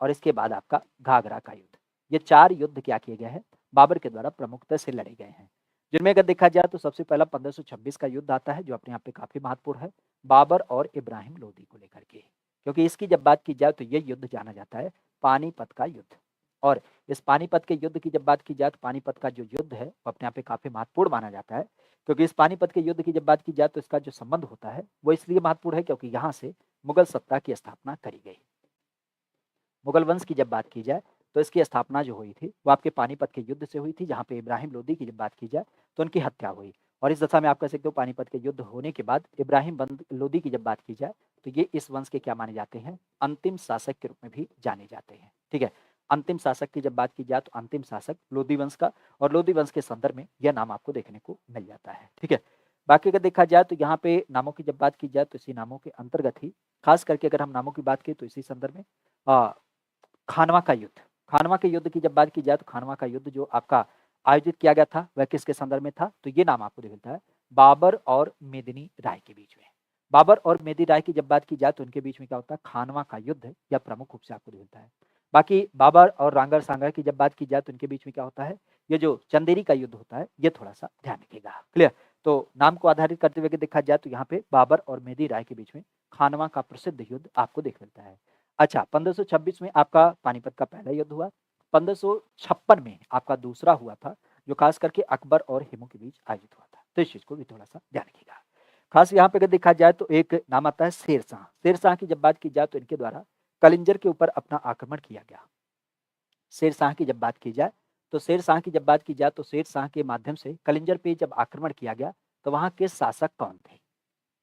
और इसके बाद आपका घाघरा का युद्ध। ये 4 युद्ध क्या किए गए हैं, बाबर के द्वारा प्रमुखता से लड़े गए हैं। जिनमें अगर देखा जाए तो सबसे पहला 1526 का युद्ध आता है, जो अपने आप पे काफी महत्वपूर्ण है, बाबर और इब्राहिम लोदी को लेकर के, क्योंकि इसकी जब बात की जाए तो ये युद्ध जाना जाता है पानीपत का युद्ध। और इस पानीपत के युद्ध की जब बात की जाए तो पानीपत का जो युद्ध है वो अपने आप पे काफी महत्वपूर्ण माना जाता है, क्योंकि इस पानीपत के युद्ध की जब बात की जाए तो इसका जो संबंध होता है वो इसलिए महत्वपूर्ण है क्योंकि यहाँ से मुगल सत्ता की स्थापना करी गई। मुगल वंश की जब बात की जाए तो इसकी स्थापना जो हुई थी वो आपके पानीपत के युद्ध से हुई थी, जहाँ पे इब्राहिम लोदी की जब बात की जाए तो उनकी हत्या हुई। और इस दशा में आप कह सकते हो पानीपत के युद्ध होने के बाद इब्राहिम लोदी की जब बात की जाए तो ये इस वंश के क्या माने जाते हैं, अंतिम शासक के रूप में भी जाने जाते हैं। ठीक है, अंतिम शासक की जब बात की जाए तो अंतिम शासक लोदी वंश का, और लोदी वंश के संदर्भ में यह नाम आपको देखने को मिल जाता है। ठीक है, बाकी अगर देखा जाए तो यहाँ पे नामों की जब बात की जाए तो इसी नामों के अंतर्गत ही खास करके अगर हम नामों की बात करें तो इसी संदर्भ में खानवा का युद्ध, खानवा के युद्ध की जब बात की जाए तो खानवा का युद्ध जो आपका आयोजित किया गया था वह किसके संदर्भ में था, तो ये नाम आपको मिलता है बाबर और मेदिनी राय के बीच में। बाबर और मेदिनी राय की जब बात की जाए तो उनके बीच में क्या होता है, खानवा का युद्ध या प्रमुख रूप से आपको मिलता है। बाकी बाबर और रांगर सांगर की जब बात की जाए तो उनके बीच में क्या होता है, ये जो चंदेरी का युद्ध होता है ये थोड़ा सा ध्यान रखिएगा। क्लियर, तो नाम को आधारित करते हुए देखा जाए तो यहाँ पे बाबर और मेदिनी राय के बीच में खानवा का प्रसिद्ध युद्ध आपको देख मिलता है। अच्छा, 1526 में आपका पानीपत का पहला युद्ध हुआ, 1556 में आपका दूसरा हुआ था, जो खास करके अकबर और हिमू के बीच आयोजित हुआ था। तो इस चीज को भी थोड़ा सा ध्यान रखिएगा। खास यहाँ पे अगर देखा जाए तो एक नाम आता है शेरशाह। शेरशाह की जब बात की जाए तो इनके द्वारा कलिंजर के ऊपर अपना आक्रमण किया गया। शेरशाह की जब बात की जाए तो शेरशाह की जब बात की जाए तो शेरशाह के माध्यम से कलिंजर पे जब आक्रमण किया गया तो वहां के शासक कौन थे,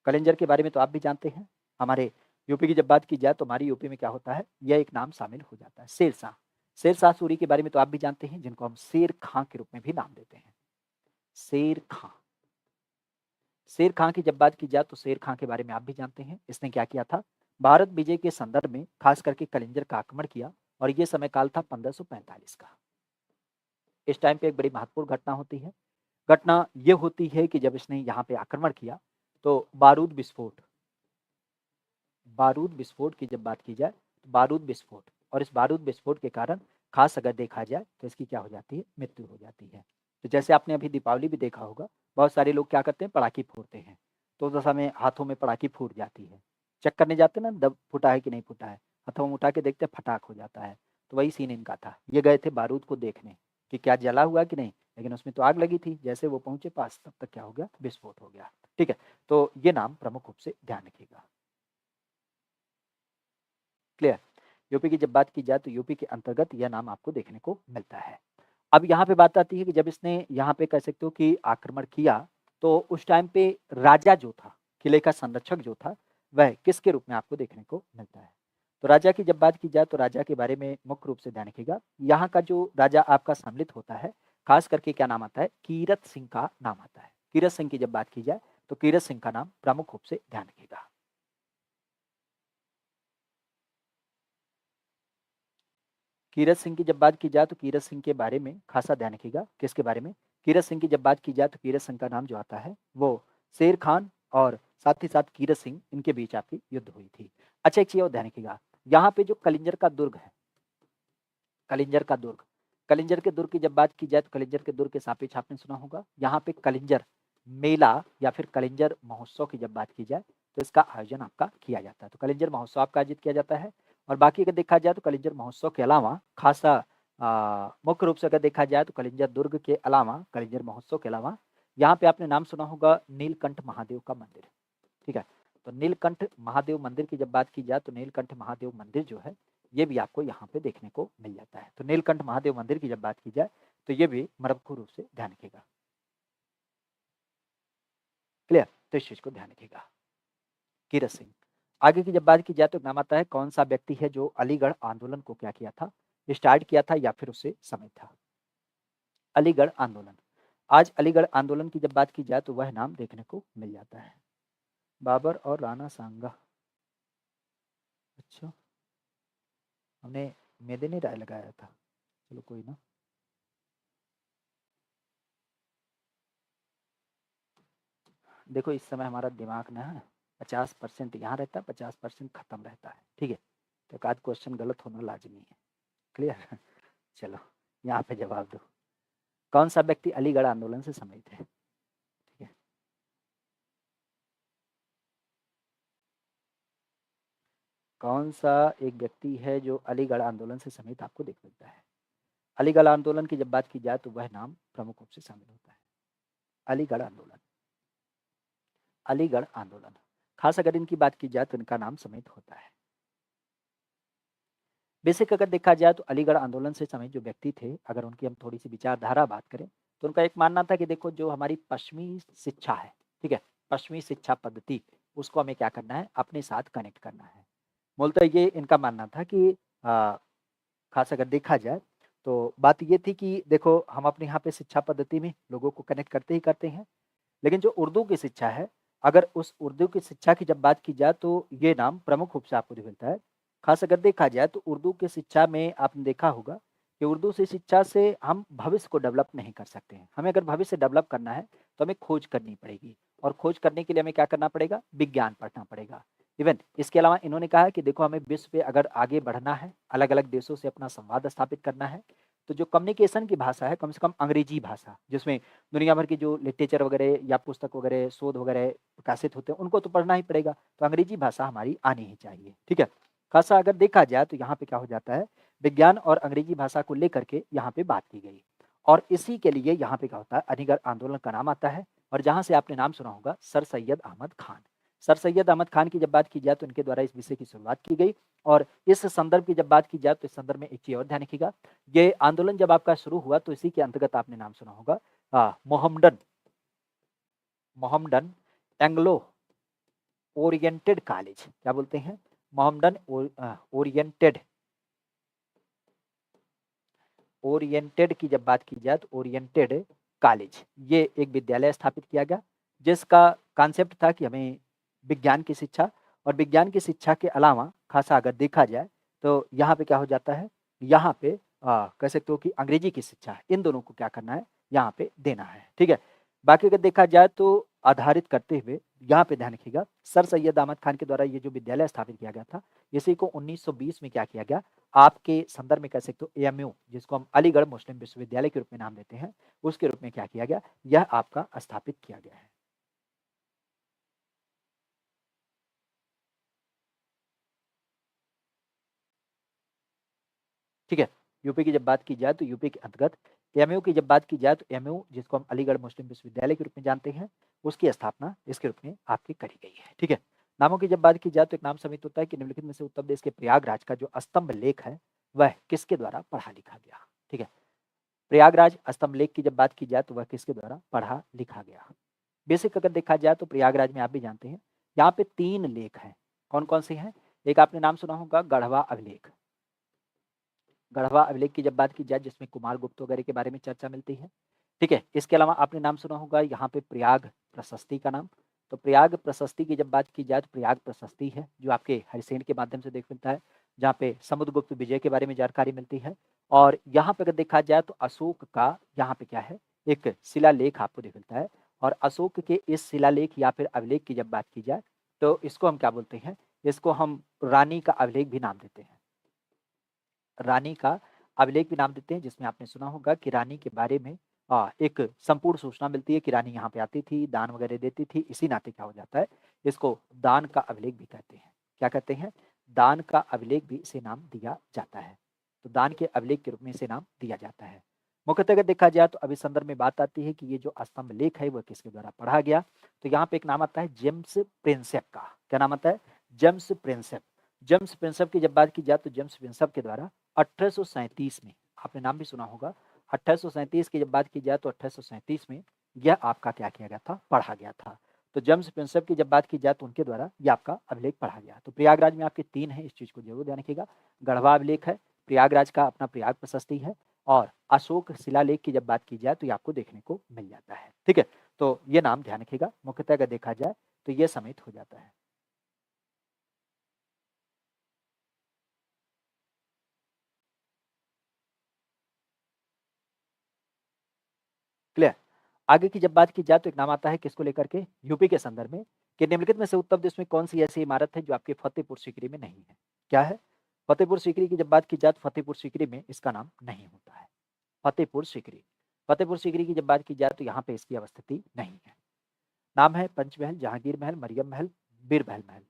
कलिंजर के बारे में तो आप भी जानते हैं। हमारे यूपी की जब बात की जाए तो हमारी यूपी में क्या होता है, यह एक नाम शामिल हो जाता है शेरशाह। शेरशाह सूरी के बारे में तो आप भी जानते हैं, जिनको हम शेर खां के रूप में भी नाम देते हैं, शेर खां। शेर खां की जब बात की जाए तो शेर खां के बारे में आप भी जानते हैं, इसने क्या किया था, भारत विजय के संदर्भ में खास करके कलिंजर का आक्रमण किया, और यह समय काल था 1545 का। इस टाइम पे एक बड़ी महत्वपूर्ण घटना होती है। घटना यह होती है कि जब इसने यहाँ पे आक्रमण किया तो बारूद विस्फोट की जब बात की जाए तो बारूद विस्फोट, और इस बारूद विस्फोट के कारण खास अगर देखा जाए तो इसकी क्या हो जाती है, मृत्यु हो जाती है। तो जैसे आपने अभी दीपावली भी देखा होगा, बहुत सारे लोग क्या करते हैं, पटाखे फोड़ते हैं, तो उस दशा में हाथों में पटाखे फूट जाती है, चेक करने जाते हैं ना दब फूटा है कि नहीं फूटा है, हाथों में उठा के देखते हैं फटाक हो जाता है। तो वही सीन इनका था, ये गए थे बारूद को देखने कि क्या जला हुआ कि नहीं, लेकिन उसमें तो आग लगी थी। जैसे वो पहुंचे पास तब तक क्या हो गया, विस्फोट हो गया। ठीक है, तो ये नाम प्रमुख रूप से ध्यान रखिएगा। क्लियर, यूपी की जब बात की जाए तो यूपी के अंतर्गत यह नाम आपको देखने को मिलता है। अब यहाँ पे बात आती है कि जब इसने यहाँ पे कह सकते हो कि आक्रमण किया तो उस टाइम पे राजा जो था, किले का संरक्षक जो था, वह किसके रूप में आपको देखने को मिलता है। तो राजा की जब बात की जाए तो राजा के बारे में मुख्य रूप से ध्यान रखिएगा। यहाँ का जो राजा आपका सम्मिलित होता है, खास करके क्या नाम आता है, कीरत सिंह का नाम आता है। कीरत सिंह की जब बात की जाए तो कीरत सिंह का नाम प्रमुख रूप से ध्यान रखिएगा। कीरत सिंह की जब बात की जाए तो कीरत सिंह के बारे में खासा ध्यान रखिएगा। किसके बारे में, कीरत सिंह की जब बात की जाए तो कीरत सिंह का नाम जो आता है वो शेर खान और साथ ही साथ कीरत सिंह, इनके बीच आपकी युद्ध हुई थी। अच्छा, एक चीज और ध्यान रखिएगा, यहाँ पे जो कलिंजर का दुर्ग है, कलिंजर का दुर्ग, कलिंजर के दुर्ग की जब बात की जाए तो कलिंजर के दुर्ग के सापेक्ष आपने सुना होगा, यहाँ पे कलिंजर मेला या फिर कलिंजर महोत्सव की जब बात की जाए तो इसका आयोजन आपका किया जाता है। तो कलिंजर महोत्सव आपका आयोजित किया जाता है। और बाकी अगर देखा जाए तो कलिंजर महोत्सव के अलावा खासा मुख्य रूप से अगर देखा जाए तो कलिंजर दुर्ग के अलावा, कलिंजर महोत्सव के अलावा यहाँ पे आपने नाम सुना होगा नीलकंठ महादेव का मंदिर। ठीक है, तो नीलकंठ महादेव मंदिर की जब बात की जाए तो नीलकंठ महादेव मंदिर जो है ये भी आपको यहाँ पे देखने को मिल जाता है। तो नीलकंठ महादेव मंदिर की जब बात की जाए तो ये भी मरक्खू रूप से ध्यान रखिएगा। क्लियर, तो इस चीज को ध्यान रखिएगा। कीरत सिंह, आगे की जब बात की जाए तो नाम आता है कौन सा व्यक्ति है जो अलीगढ़ आंदोलन को क्या किया था, स्टार्ट किया था या फिर उसे समय था। अलीगढ़ आंदोलन, आज अलीगढ़ आंदोलन की जब बात की जाए तो वह नाम देखने को मिल जाता है बाबर और राणा सांगा। अच्छा, हमने मेदिनी राय लगाया था, चलो कोई ना। देखो इस समय हमारा दिमाग ना 50% यहाँ रहता है, 50% खत्म रहता है, ठीक है। तो एक आध क्वेश्चन गलत होना लाजमी है। क्लियर? चलो यहाँ पे जवाब दो। कौन सा व्यक्ति अलीगढ़ आंदोलन से संबंधित है? ठीक है, कौन सा एक व्यक्ति है जो अलीगढ़ आंदोलन से संबंधित आपको दिख मिलता है? अलीगढ़ आंदोलन की जब बात की जाए तो वह नाम प्रमुख रूप से शामिल होता है। अलीगढ़ आंदोलन, अलीगढ़ आंदोलन। खास अगर इनकी बात की जाए तो इनका नाम समेत होता है। बेसिक अगर देखा जाए तो अलीगढ़ आंदोलन से समय जो व्यक्ति थे, अगर उनकी हम थोड़ी सी विचारधारा बात करें तो उनका एक मानना था कि देखो जो हमारी पश्चिमी शिक्षा है, ठीक है, पश्चिमी शिक्षा पद्धति, उसको हमें क्या करना है, अपने साथ कनेक्ट करना है। मूलतः ये इनका मानना था कि खास अगर देखा जाए तो बात ये थी कि देखो हम अपने यहाँ पे शिक्षा पद्धति में लोगों को कनेक्ट करते ही करते हैं, लेकिन जो उर्दू की शिक्षा है, अगर उस उर्दू की शिक्षा की जब बात की जाए तो ये नाम प्रमुख रूप से आपको जो मिलता है। खास अगर देखा जाए तो उर्दू की शिक्षा में आपने देखा होगा कि उर्दू से शिक्षा से हम भविष्य को डेवलप नहीं कर सकते हैं। हमें अगर भविष्य डेवलप करना है तो हमें खोज करनी पड़ेगी, और खोज करने के लिए हमें क्या करना पड़ेगा, विज्ञान पढ़ना पड़ेगा। इवन इसके अलावा इन्होंने कहा कि देखो हमें विश्व पे अगर आगे बढ़ना है, अलग अलग देशों से अपना संवाद स्थापित करना है, तो जो कम्युनिकेशन की भाषा है, कम से कम अंग्रेजी भाषा, जिसमें दुनिया भर की जो लिटरेचर वगैरह या पुस्तक वगैरह शोध वगैरह प्रकाशित होते हैं, उनको तो पढ़ना ही पड़ेगा, तो अंग्रेजी भाषा हमारी आनी ही चाहिए, ठीक है। खासा अगर देखा जाए तो यहाँ पे क्या हो जाता है, विज्ञान और अंग्रेजी भाषा को लेकर के यहाँ पे बात की गई, और इसी के लिए यहाँ पे क्या होता है, अलीगढ़ आंदोलन का नाम आता है। और जहाँ से आपने नाम सुना होगा सर सैयद अहमद खान, सर सैयद अहमद खान की जब बात की जाए तो इनके द्वारा इस विषय की शुरुआत की गई। और इस संदर्भ की जब बात की जाए तो इस संदर्भ में एक चीज और ध्यान रखिएगा, ये आंदोलन जब आपका शुरू हुआ तो इसी के अंतर्गत आपने नाम सुना होगा Mohammedan, Mohammedan Anglo oriented college, क्या बोलते हैं, मोहम्मडन ओरिएंटेड, ओरिएंटेड की जब बात की जाए तो ओरिएंटेड कॉलेज, ये एक विद्यालय स्थापित किया गया, जिसका कॉन्सेप्ट था कि हमें विज्ञान की शिक्षा, और विज्ञान की शिक्षा के अलावा खासा अगर देखा जाए तो यहाँ पे क्या हो जाता है, यहाँ पे कह सकते हो कि अंग्रेजी की शिक्षा, इन दोनों को क्या करना है, यहाँ पे देना है, ठीक है। बाकी अगर देखा जाए तो आधारित करते हुए यहाँ पे ध्यान रखिएगा, सर सैयद अहमद खान के द्वारा ये जो विद्यालय स्थापित किया गया था, इसी को 1920 में क्या किया गया, आपके संदर्भ में कह सकते हो एएमयू, जिसको हम अलीगढ़ मुस्लिम विश्वविद्यालय के रूप में नाम देते हैं, उसके रूप में क्या किया गया, यह आपका स्थापित किया गया है। ठीक है, यूपी की जब बात की जाए तो यूपी के अंतर्गत एएमयू की जब बात की जाए तो एएमयू, जिसको हम अलीगढ़ मुस्लिम विश्वविद्यालय के रूप में जानते हैं, उसकी स्थापना इसके रूप में आपकी करी गई है, ठीक है। नामों की जब बात की जाए तो एक नाम समित होता है कि निम्नलिखित में से उत्तर प्रदेश के प्रयागराज का जो स्तंभ लेख है वह किसके द्वारा पढ़ा लिखा गया, ठीक है। प्रयागराज स्तंभ लेख की जब बात की जाए तो वह किसके द्वारा पढ़ा लिखा गया। बेसिक अगर देखा जाए तो प्रयागराज में आप भी जानते हैं यहाँ पे 3 लेख हैं, कौन कौन से हैं, एक आपने नाम सुना होगा गढ़वा अभिलेख, गढ़वा अभिलेख की जब बात की जाए जिसमें कुमार गुप्त वगैरह के बारे में चर्चा मिलती है, ठीक है। इसके अलावा आपने नाम सुना होगा यहाँ पे प्रयाग प्रशस्ति का नाम, तो प्रयाग प्रशस्ति की जब बात की जाए तो प्रयाग प्रशस्ति है जो आपके हरिसेन के माध्यम से देख मिलता है, जहाँ पे समुद्रगुप्त विजय के बारे में जानकारी मिलती है। और यहाँ पे अगर देखा जाए तो अशोक का यहाँ पे क्या है, एक शिलालेख आपको देख मिलता है, और अशोक के इस शिलालेख या फिर अभिलेख की जब बात की जाए तो इसको हम क्या बोलते हैं, इसको हम रानी का अभिलेख भी नाम देते हैं, रानी का अभिलेख भी नाम देते हैं, जिसमें आपने सुना होगा कि रानी के बारे में एक संपूर्ण सूचना मिलती है कि रानी यहाँ पे आती थी, दान वगैरह देती थी, इसी नाते क्या हो जाता है, इसको दान का अभिलेख भी कहते हैं। क्या कहते हैं, दान का अभिलेख भी इसे नाम दिया जाता है, तो दान के अभिलेख के रूप में इसे नाम दिया जाता है। मुख्यतः अगर देखा जाए तो अभी संदर्भ में बात आती है कि ये जो स्तंभ लेख है वह किसके द्वारा पढ़ा गया, तो यहाँ पे एक नाम आता है जेम्स प्रिंसेप का, क्या नाम आता है, जेम्स प्रिंसेप। जेम्स प्रिंसेप की जब बात की जाए तो जेम्स प्रिंसेप के द्वारा 1837 में, आपने नाम भी सुना होगा, 1837 की जब बात की जाए तो 1837 में यह आपका क्या किया गया था, पढ़ा गया था। तो जेम्स प्रिंसेप की जब बात की जाए तो उनके द्वारा यह आपका अभिलेख पढ़ा गया। तो प्रयागराज में आपके 3 है, इस चीज को जरूर ध्यान रखिएगा, गढ़वा अभिलेख है, प्रयागराज का अपना प्रयाग प्रशस्ति है, और अशोक शिलालेख की जब बात की जाए तो ये आपको देखने को मिल जाता है, ठीक है। तो ये नाम ध्यान रखिएगा, मुख्यतः अगर देखा जाए तो ये समेत हो जाता है। क्लियर? आगे की जब बात की जाए तो एक नाम आता है किसको लेकर के, यूपी के संदर्भ में, कि निम्नलिखित में से उत्तर प्रदेश में कौन सी ऐसी इमारत है जो आपके फतेहपुर सीकरी में नहीं है। क्या है? फतेहपुर सीकरी की जब बात की जाए तो फतेहपुर सीकरी में इसका नाम नहीं होता है। फतेहपुर सीकरी, फतेहपुर सीकरी की जब बात की जाए तो यहाँ पे इसकी अवस्थिति नहीं है। नाम है पंचमहल, जहांगीर महल, मरियम महल, बीरबल महल।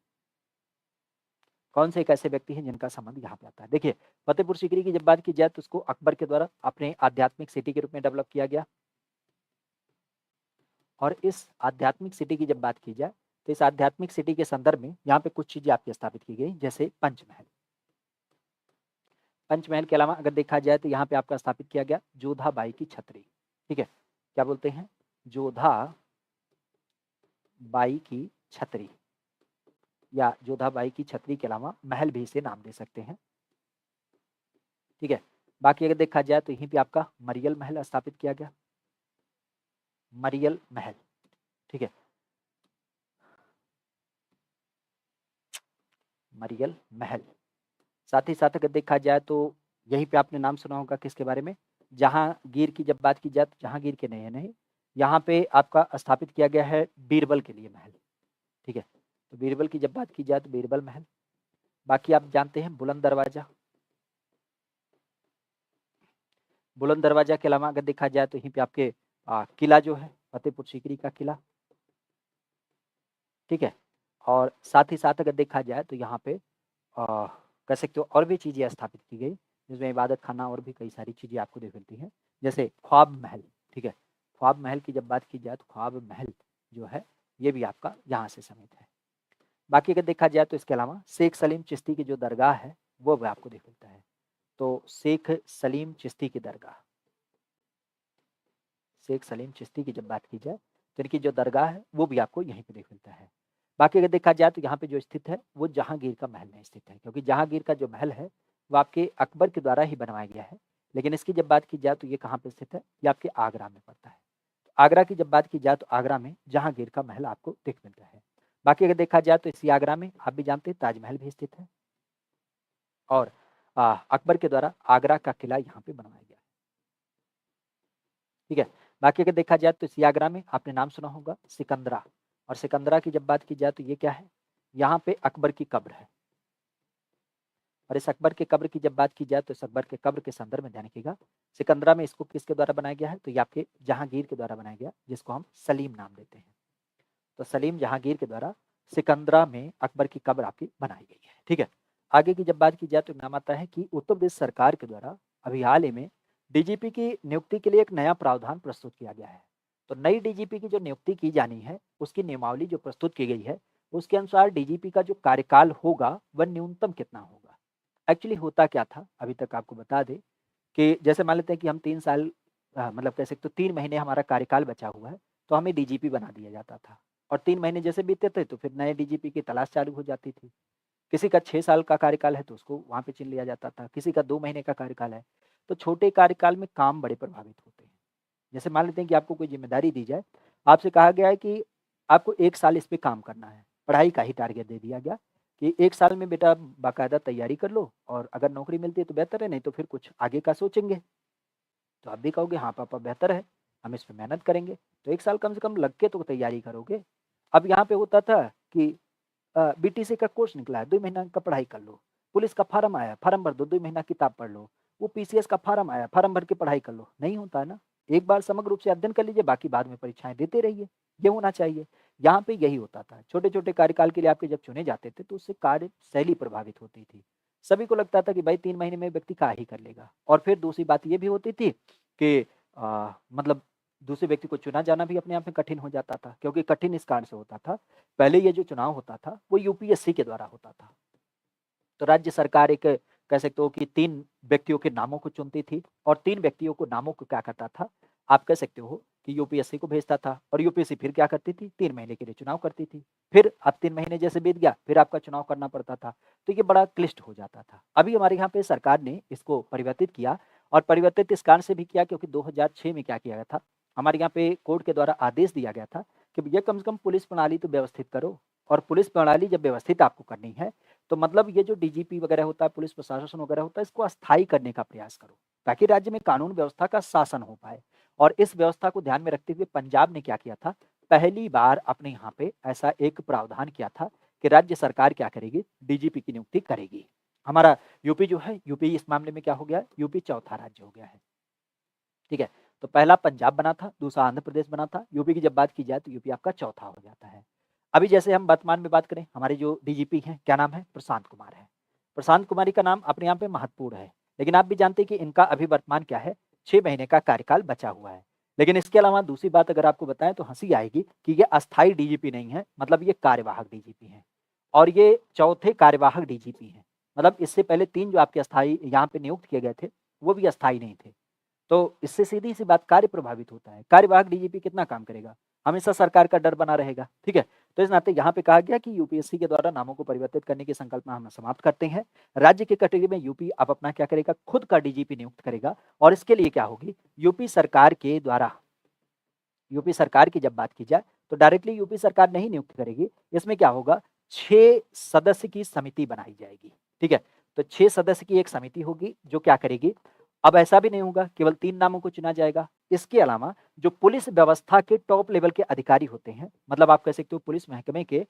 कौन से एक ऐसे व्यक्ति हैं जिनका संबंध यहाँ पे आता है? देखिए, फतेहपुर सीकरी की जब बात की जाए तो उसको अकबर के द्वारा अपने आध्यात्मिक सिटी के रूप में डेवलप किया गया। और इस आध्यात्मिक सिटी की जब बात की जाए तो इस आध्यात्मिक सिटी के संदर्भ में यहाँ पे कुछ चीजें आपकी स्थापित की गई, जैसे पंचमहल। पंचमहल के अलावा अगर देखा जाए तो यहाँ पे आपका स्थापित किया गया जोधाबाई की छतरी। ठीक है, क्या बोलते हैं? जोधाबाई की छतरी, या जोधाबाई की छतरी के अलावा महल भी इसे नाम दे सकते हैं। ठीक है, बाकी अगर देखा जाए तो यहीं पे आपका मरियल महल स्थापित किया गया, मरियल महल। ठीक है, मरियल महल। साथ ही साथ अगर देखा जाए तो यहीं पे आपने नाम सुना होगा किसके बारे में, जहांगीर की जब बात की जाए तो जहांगीर के नहीं, यहाँ पे आपका स्थापित किया गया है बीरबल के लिए महल। ठीक है, तो बीरबल की जब बात की जाए तो बीरबल महल। बाकी आप जानते हैं बुलंद दरवाजा, बुलंद दरवाजा के अलावा अगर देखा जाए तो यहीं पे आपके किला जो है फतेहपुर सीकरी का किला। ठीक है, और साथ ही साथ अगर देखा जाए तो यहाँ पे कह सकते हो और भी चीज़ें स्थापित की गई, जिसमें इबादत खाना और भी कई सारी चीज़ें आपको देख मिलती हैं, जैसे ख्वाब महल। ठीक है, ख्वाब महल की जब बात की जाए तो ख्वाब महल जो है ये भी आपका यहाँ से समित है। बाकी अगर देखा जाए तो इसके अलावा शेख सलीम चिश्ती की जो दरगाह है वो भी आपको देख मिलता है। तो शेख सलीम चिश्ती की दरगाह, शेख सलीम चिश्ती की जब बात की जाए तो इनकी जो दरगाह है वो भी आपको यहीं पे देख मिलता है। बाकी अगर देखा जाए तो यहाँ पे जो स्थित है वो जहांगीर का महल में स्थित है, क्योंकि जहांगीर का जो महल है वो आपके अकबर के द्वारा ही बनवाया गया है। लेकिन इसकी जब बात की जाए तो ये कहाँ पे स्थित है, ये आपके आगरा में पड़ता है। तो आगरा की जब बात की जाए तो आगरा में जहांगीर का महल आपको दिख मिलता है। बाकी अगर देखा जाए तो इसी आगरा में आप भी जानते हैं ताजमहल भी स्थित है, और अकबर के द्वारा आगरा का किला यहाँ पे बनवाया गया है। ठीक है, बाकी अगर देखा जाए तो इसी आगरा में आपने नाम सुना होगा सिकंदरा, और सिकंदरा की जब बात की जाए तो ये क्या है, यहाँ पे अकबर की कब्र है। और इस अकबर के कब्र की जब बात की जाए तो इस अकबर के कब्र के संदर्भ में ध्यान रखिएगा, सिकंदरा में इसको किसके द्वारा बनाया गया है, तो ये आपके जहांगीर के द्वारा बनाया गया, जिसको हम सलीम नाम देते हैं। तो सलीम जहांगीर के द्वारा सिकंदरा में अकबर की कब्र आपकी बनाई गई है। ठीक है, आगे की जब बात की जाए तो नाम आता है कि उत्तर प्रदेश सरकार के द्वारा अभी हाल ही में डीजीपी की नियुक्ति के लिए एक नया प्रावधान प्रस्तुत किया गया है। तो नई डीजीपी की जो नियुक्ति की जानी है उसकी नियमावली जो प्रस्तुत की गई है उसके अनुसार डीजीपी का जो कार्यकाल होगा वह न्यूनतम कितना होगा। एक्चुअली होता क्या था, अभी तक आपको बता दें कि जैसे मान लेते हैं कि हम 3 साल मतलब कह सकते हो 3 महीने हमारा कार्यकाल बचा हुआ है, तो हमें डीजीपी बना दिया जाता था, और 3 महीने जैसे बीतते थे तो फिर नए डीजीपी की तलाश चालू हो जाती थी। किसी का 6 साल का कार्यकाल है तो उसको वहाँ पे चुन लिया जाता था, किसी का 2 महीने का कार्यकाल है। तो छोटे कार्यकाल में काम बड़े प्रभावित होते हैं। जैसे मान लेते हैं कि आपको कोई ज़िम्मेदारी दी जाए, आपसे कहा गया है कि आपको 1 साल इस पे काम करना है, पढ़ाई का ही टारगेट दे दिया गया कि 1 साल में बेटा बाकायदा तैयारी कर लो, और अगर नौकरी मिलती है तो बेहतर है, नहीं तो फिर कुछ आगे का सोचेंगे। तो आप भी कहोगे हाँ पापा बेहतर है, हम इस पे मेहनत करेंगे, तो 1 साल कम से कम लग के तो तैयारी करोगे। अब यहाँ पे होता था कि बीटीसी का कोर्स निकला है, 2 महीना का पढ़ाई कर लो, पुलिस का फार्म आया, फार्म भर दो, 2 महीना किताब पढ़ लो, वो पीसीएस का फार्म आया, फार्म भर के पढ़ाई कर लो, नहीं होता है ना। एक बार समग्र रूप से अध्ययन कर लीजिए, बाकी बाद में परीक्षाएं देते रहिए, ये होना चाहिए। यहाँ पे यही होता था, छोटे-छोटे कार्यकाल के लिए आपके जब चुने जाते थे तो उससे कार्यशैली प्रभावित होती थी। सभी को लगता था कि भाई 3 महीने में व्यक्ति क्या ही कर लेगा, और फिर दूसरी बात ये भी होती थी कि मतलब दूसरे व्यक्ति को चुना जाना भी अपने आप में कठिन हो जाता था, क्योंकि कठिन इस कारण से होता था, पहले ये जो चुनाव होता था वो यूपीएससी के द्वारा होता था। तो राज्य सरकार एक कह सकते हो कि 3 व्यक्तियों के नामों को चुनती थी, और 3 व्यक्तियों को नामों को क्या करता था, आप कह सकते हो कि यूपीएससी को भेजता था, और यूपीएससी फिर क्या करती थी, 3 महीने के लिए चुनाव करती थी। फिर अब 3 महीने जैसे बीत गया, फिर आपका चुनाव करना पड़ता था, तो ये बड़ा क्लिष्ट हो जाता था। अभी हमारे यहाँ पे सरकार ने इसको परिवर्तित किया, और परिवर्तित इस कारण से भी किया क्योंकि 2006 में क्या किया गया था, हमारे यहाँ पे कोर्ट के द्वारा आदेश दिया गया था कि भैया कम से कम पुलिस प्रणाली तो व्यवस्थित करो, और पुलिस प्रणाली जब व्यवस्थित आपको करनी है तो मतलब ये जो डीजीपी वगैरह होता है, पुलिस प्रशासन वगैरह होता है, इसको अस्थायी करने का प्रयास करो, ताकि राज्य में कानून व्यवस्था का शासन हो पाए। और इस व्यवस्था को ध्यान में रखते हुए पंजाब ने क्या किया था, पहली बार अपने यहाँ पे ऐसा एक प्रावधान किया था कि राज्य सरकार क्या करेगी, डीजीपी की नियुक्ति करेगी। हमारा यूपी जो है, यूपी इस मामले में क्या हो गया, यूपी चौथा राज्य हो गया है। ठीक है, तो पहला पंजाब बना था, दूसरा आंध्र प्रदेश बना था, यूपी की जब बात की जाए तो यूपी आपका चौथा हो जाता है। अभी जैसे हम वर्तमान में बात करें, हमारे जो डीजीपी हैं, क्या नाम है, प्रशांत कुमार है। प्रशांत कुमारी का नाम अपने यहाँ पे महत्वपूर्ण है, लेकिन आप भी जानते हैं कि इनका अभी वर्तमान क्या है, 6 महीने का कार्यकाल बचा हुआ है। लेकिन इसके अलावा दूसरी बात अगर आपको बताएं तो हंसी आएगी कि ये अस्थायी डीजीपी नहीं है, मतलब ये कार्यवाहक डीजीपी है और ये चौथे कार्यवाहक डीजीपी हैं। मतलब इससे पहले 3 जो आपके अस्थायी यहाँ पे नियुक्त किए गए थे, वो भी अस्थायी नहीं थे। तो इससे सीधी-सी बात, कार्य प्रभावित होता है। कार्यवाहक डीजीपी कितना काम करेगा? हमेशा सरकार का डर बना रहेगा, ठीक है? तो इस नाते यहाँ पे कहा गया कि यूपीएससी के द्वारा नामों को परिवर्तित करने की संकल्पना हम समाप्त करते हैं। राज्य की कैटेगरी में यूपी अब अपना क्या करेगा, खुद का डीजीपी नियुक्त करेगा और इसके लिए क्या होगी, यूपी सरकार के द्वारा, यूपी सरकार की जब बात की जाए तो डायरेक्टली यूपी सरकार नहीं नियुक्त करेगी। इसमें क्या होगा, 6 सदस्य की समिति बनाई जाएगी, ठीक है? तो 6 सदस्य की एक समिति होगी जो क्या करेगी, अब ऐसा भी नहीं होगा केवल 3 नामों को चुना जाएगा। इसके अलावा जो पुलिस व्यवस्था के टॉप लेवल के अधिकारी होते हैं, मतलब आप कह सकते हो पुलिस महकमे के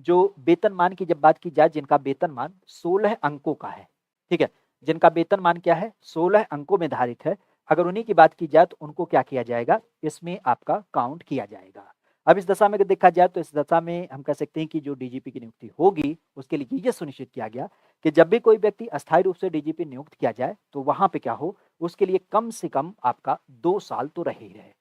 जो वेतनमान की जब बात की जाए, जिनका वेतनमान 16 अंकों का है, ठीक है? जिनका वेतनमान क्या है, 16 अंकों में धारित है, अगर उन्हीं की बात की जाए तो उनको क्या किया जाएगा, इसमें आपका काउंट किया जाएगा। अब इस दशा में अगर देखा जाए तो इस दशा में हम कह सकते हैं कि जो डीजीपी की नियुक्ति होगी, उसके लिए ये सुनिश्चित किया गया कि जब भी कोई व्यक्ति अस्थायी रूप से डीजीपी नियुक्त किया जाए तो वहां पे क्या हो, उसके लिए कम से कम आपका 2 साल तो रहे ही रहे,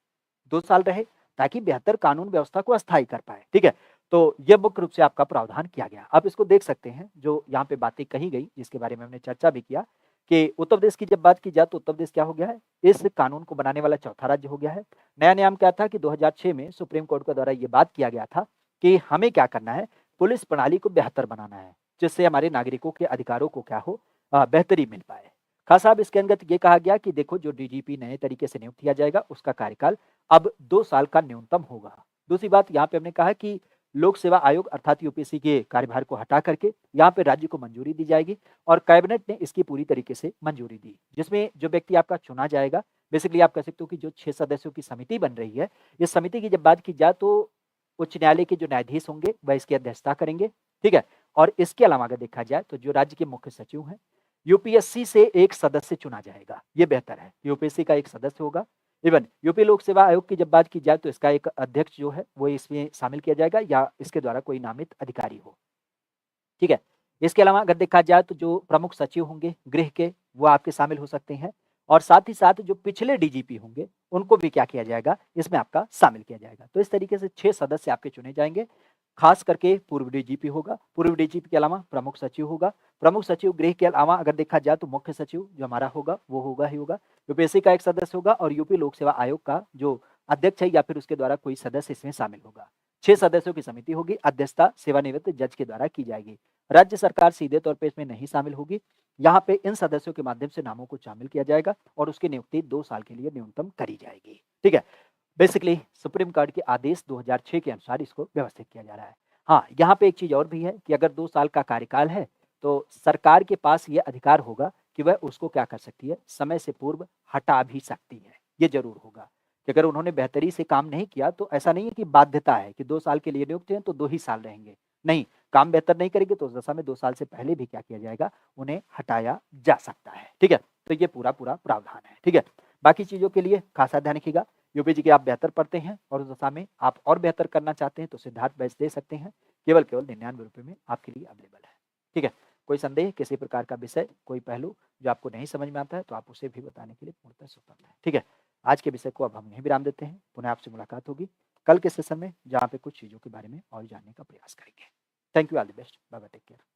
2 साल रहे, ताकि बेहतर कानून व्यवस्था को अस्थायी कर पाए, ठीक है? तो यह मुख्य रूप से आपका प्रावधान किया गया। आप इसको देख सकते हैं, जो यहाँ पे बातें कही गई, जिसके बारे में हमने चर्चा भी किया कि उत्तर प्रदेश की जब बात की जाए तो उत्तर प्रदेश क्या हो गया है, इस कानून को बनाने वाला चौथा राज्य हो गया है। नया नियम क्या था कि 2006 में सुप्रीम कोर्ट के द्वारा ये बात किया गया था कि हमें क्या करना है, पुलिस प्रणाली को बेहतर बनाना है, जिससे हमारे नागरिकों के अधिकारों को क्या हो, बेहतरी मिल पाए। खास साहब इसके अंतर्गत ये कहा गया कि देखो, जो डीजीपी नए तरीके से नियुक्त किया जाएगा उसका कार्यकाल अब 2 साल का न्यूनतम होगा। दूसरी बात यहाँ पे हमने कहा कि लोक सेवा आयोग अर्थात यूपीएससी के कार्यभार को हटा करके यहाँ पे राज्य को मंजूरी दी जाएगी और कैबिनेट ने इसकी पूरी तरीके से मंजूरी दी, जिसमें जो व्यक्ति आपका चुना जाएगा, बेसिकली आप कह सकते हो कि जो 6 सदस्यों की समिति बन रही है, इस समिति की जब बात की जाए तो उच्च न्यायालय के जो न्यायाधीश होंगे वह इसकी अध्यक्षता करेंगे, ठीक है? और इसके अलावा अगर देखा जाए तो जो राज्य के मुख्य सचिव हैं, यूपीएससी से एक सदस्य चुना जाएगा, ये बेहतर है। यूपीएससी का एक सदस्य होगा। इवन यूपी लोक सेवा आयोग की जब बात की जाए तो इसका एक अध्यक्ष जो है वो इसमें शामिल किया जाएगा या इसके द्वारा कोई नामित अधिकारी हो, ठीक है? इसके अलावा अगर देखा जाए तो जो प्रमुख सचिव होंगे गृह के, वो आपके शामिल हो सकते हैं और साथ ही साथ जो पिछले डीजीपी होंगे उनको भी क्या किया जाएगा, इसमें आपका शामिल किया जाएगा। तो इस तरीके से 6 सदस्य आपके चुने जाएंगे। खास करके पूर्व डीजीपी होगा, पूर्व डीजीपी के अलावा प्रमुख सचिव होगा, प्रमुख सचिव गृह के अलावा अगर देखा जाए तो मुख्य सचिव जो हमारा होगा वो होगा ही होगा, यूपीएससी का एक सदस्य होगा और यूपी लोक सेवा आयोग का जो अध्यक्ष है या फिर उसके द्वारा कोई सदस्य इसमें शामिल होगा। 6 सदस्यों की समिति होगी, अध्यक्षता सेवानिवृत्त जज के द्वारा की जाएगी। राज्य सरकार सीधे तौर पे इसमें नहीं शामिल होगी। यहाँ पे इन सदस्यों के माध्यम से नामों को शामिल किया जाएगा और उसकी नियुक्ति 2 साल के लिए न्यूनतम करी जाएगी, ठीक है? बेसिकली सुप्रीम कोर्ट के आदेश 2006 के अनुसार इसको व्यवस्थित किया जा रहा है। हाँ, यहाँ पे एक चीज़ और भी है कि अगर 2 साल का कार्यकाल है, तो सरकार के पास ये अधिकार होगा कि वह उसको क्या कर सकती है, समय से पूर्व हटा भी सकती है। ये ज़रूर होगा कि अगर उन्होंने बेहतरी से काम नहीं किया तो ऐसा नहीं है कि बाध्यता है कि 2 साल के लिए नियुक्त हैं तो 2 ही साल रहेंगे। नहीं, काम बेहतर नहीं करेंगे तो उस दशा में 2 साल से पहले भी क्या किया जाएगा, उन्हें हटाया जा सकता है, ठीक है? तो ये पूरा प्रावधान है, ठीक है? बाकी चीज़ों के लिए खासा ध्यान रखिएगा। यूपीजी के आप बेहतर पढ़ते हैं और उस दशा में आप और बेहतर करना चाहते हैं तो सिद्धार्थ बैच दे सकते हैं, केवल 99 रुपये में आपके लिए अवेलेबल है, ठीक है? कोई संदेह, किसी प्रकार का विषय, कोई पहलू जो आपको नहीं समझ में आता है तो आप उसे भी बताने के लिए पूर्णतः स्वतंत्र हैं, ठीक है? आज के विषय को अब हम यहीं विराम देते हैं। पुनः आपसे मुलाकात होगी कल के सेशन में, जहाँ पे कुछ चीज़ों के बारे में और जानने का प्रयास करेंगे। Thank you, all the best, bye bye, take care.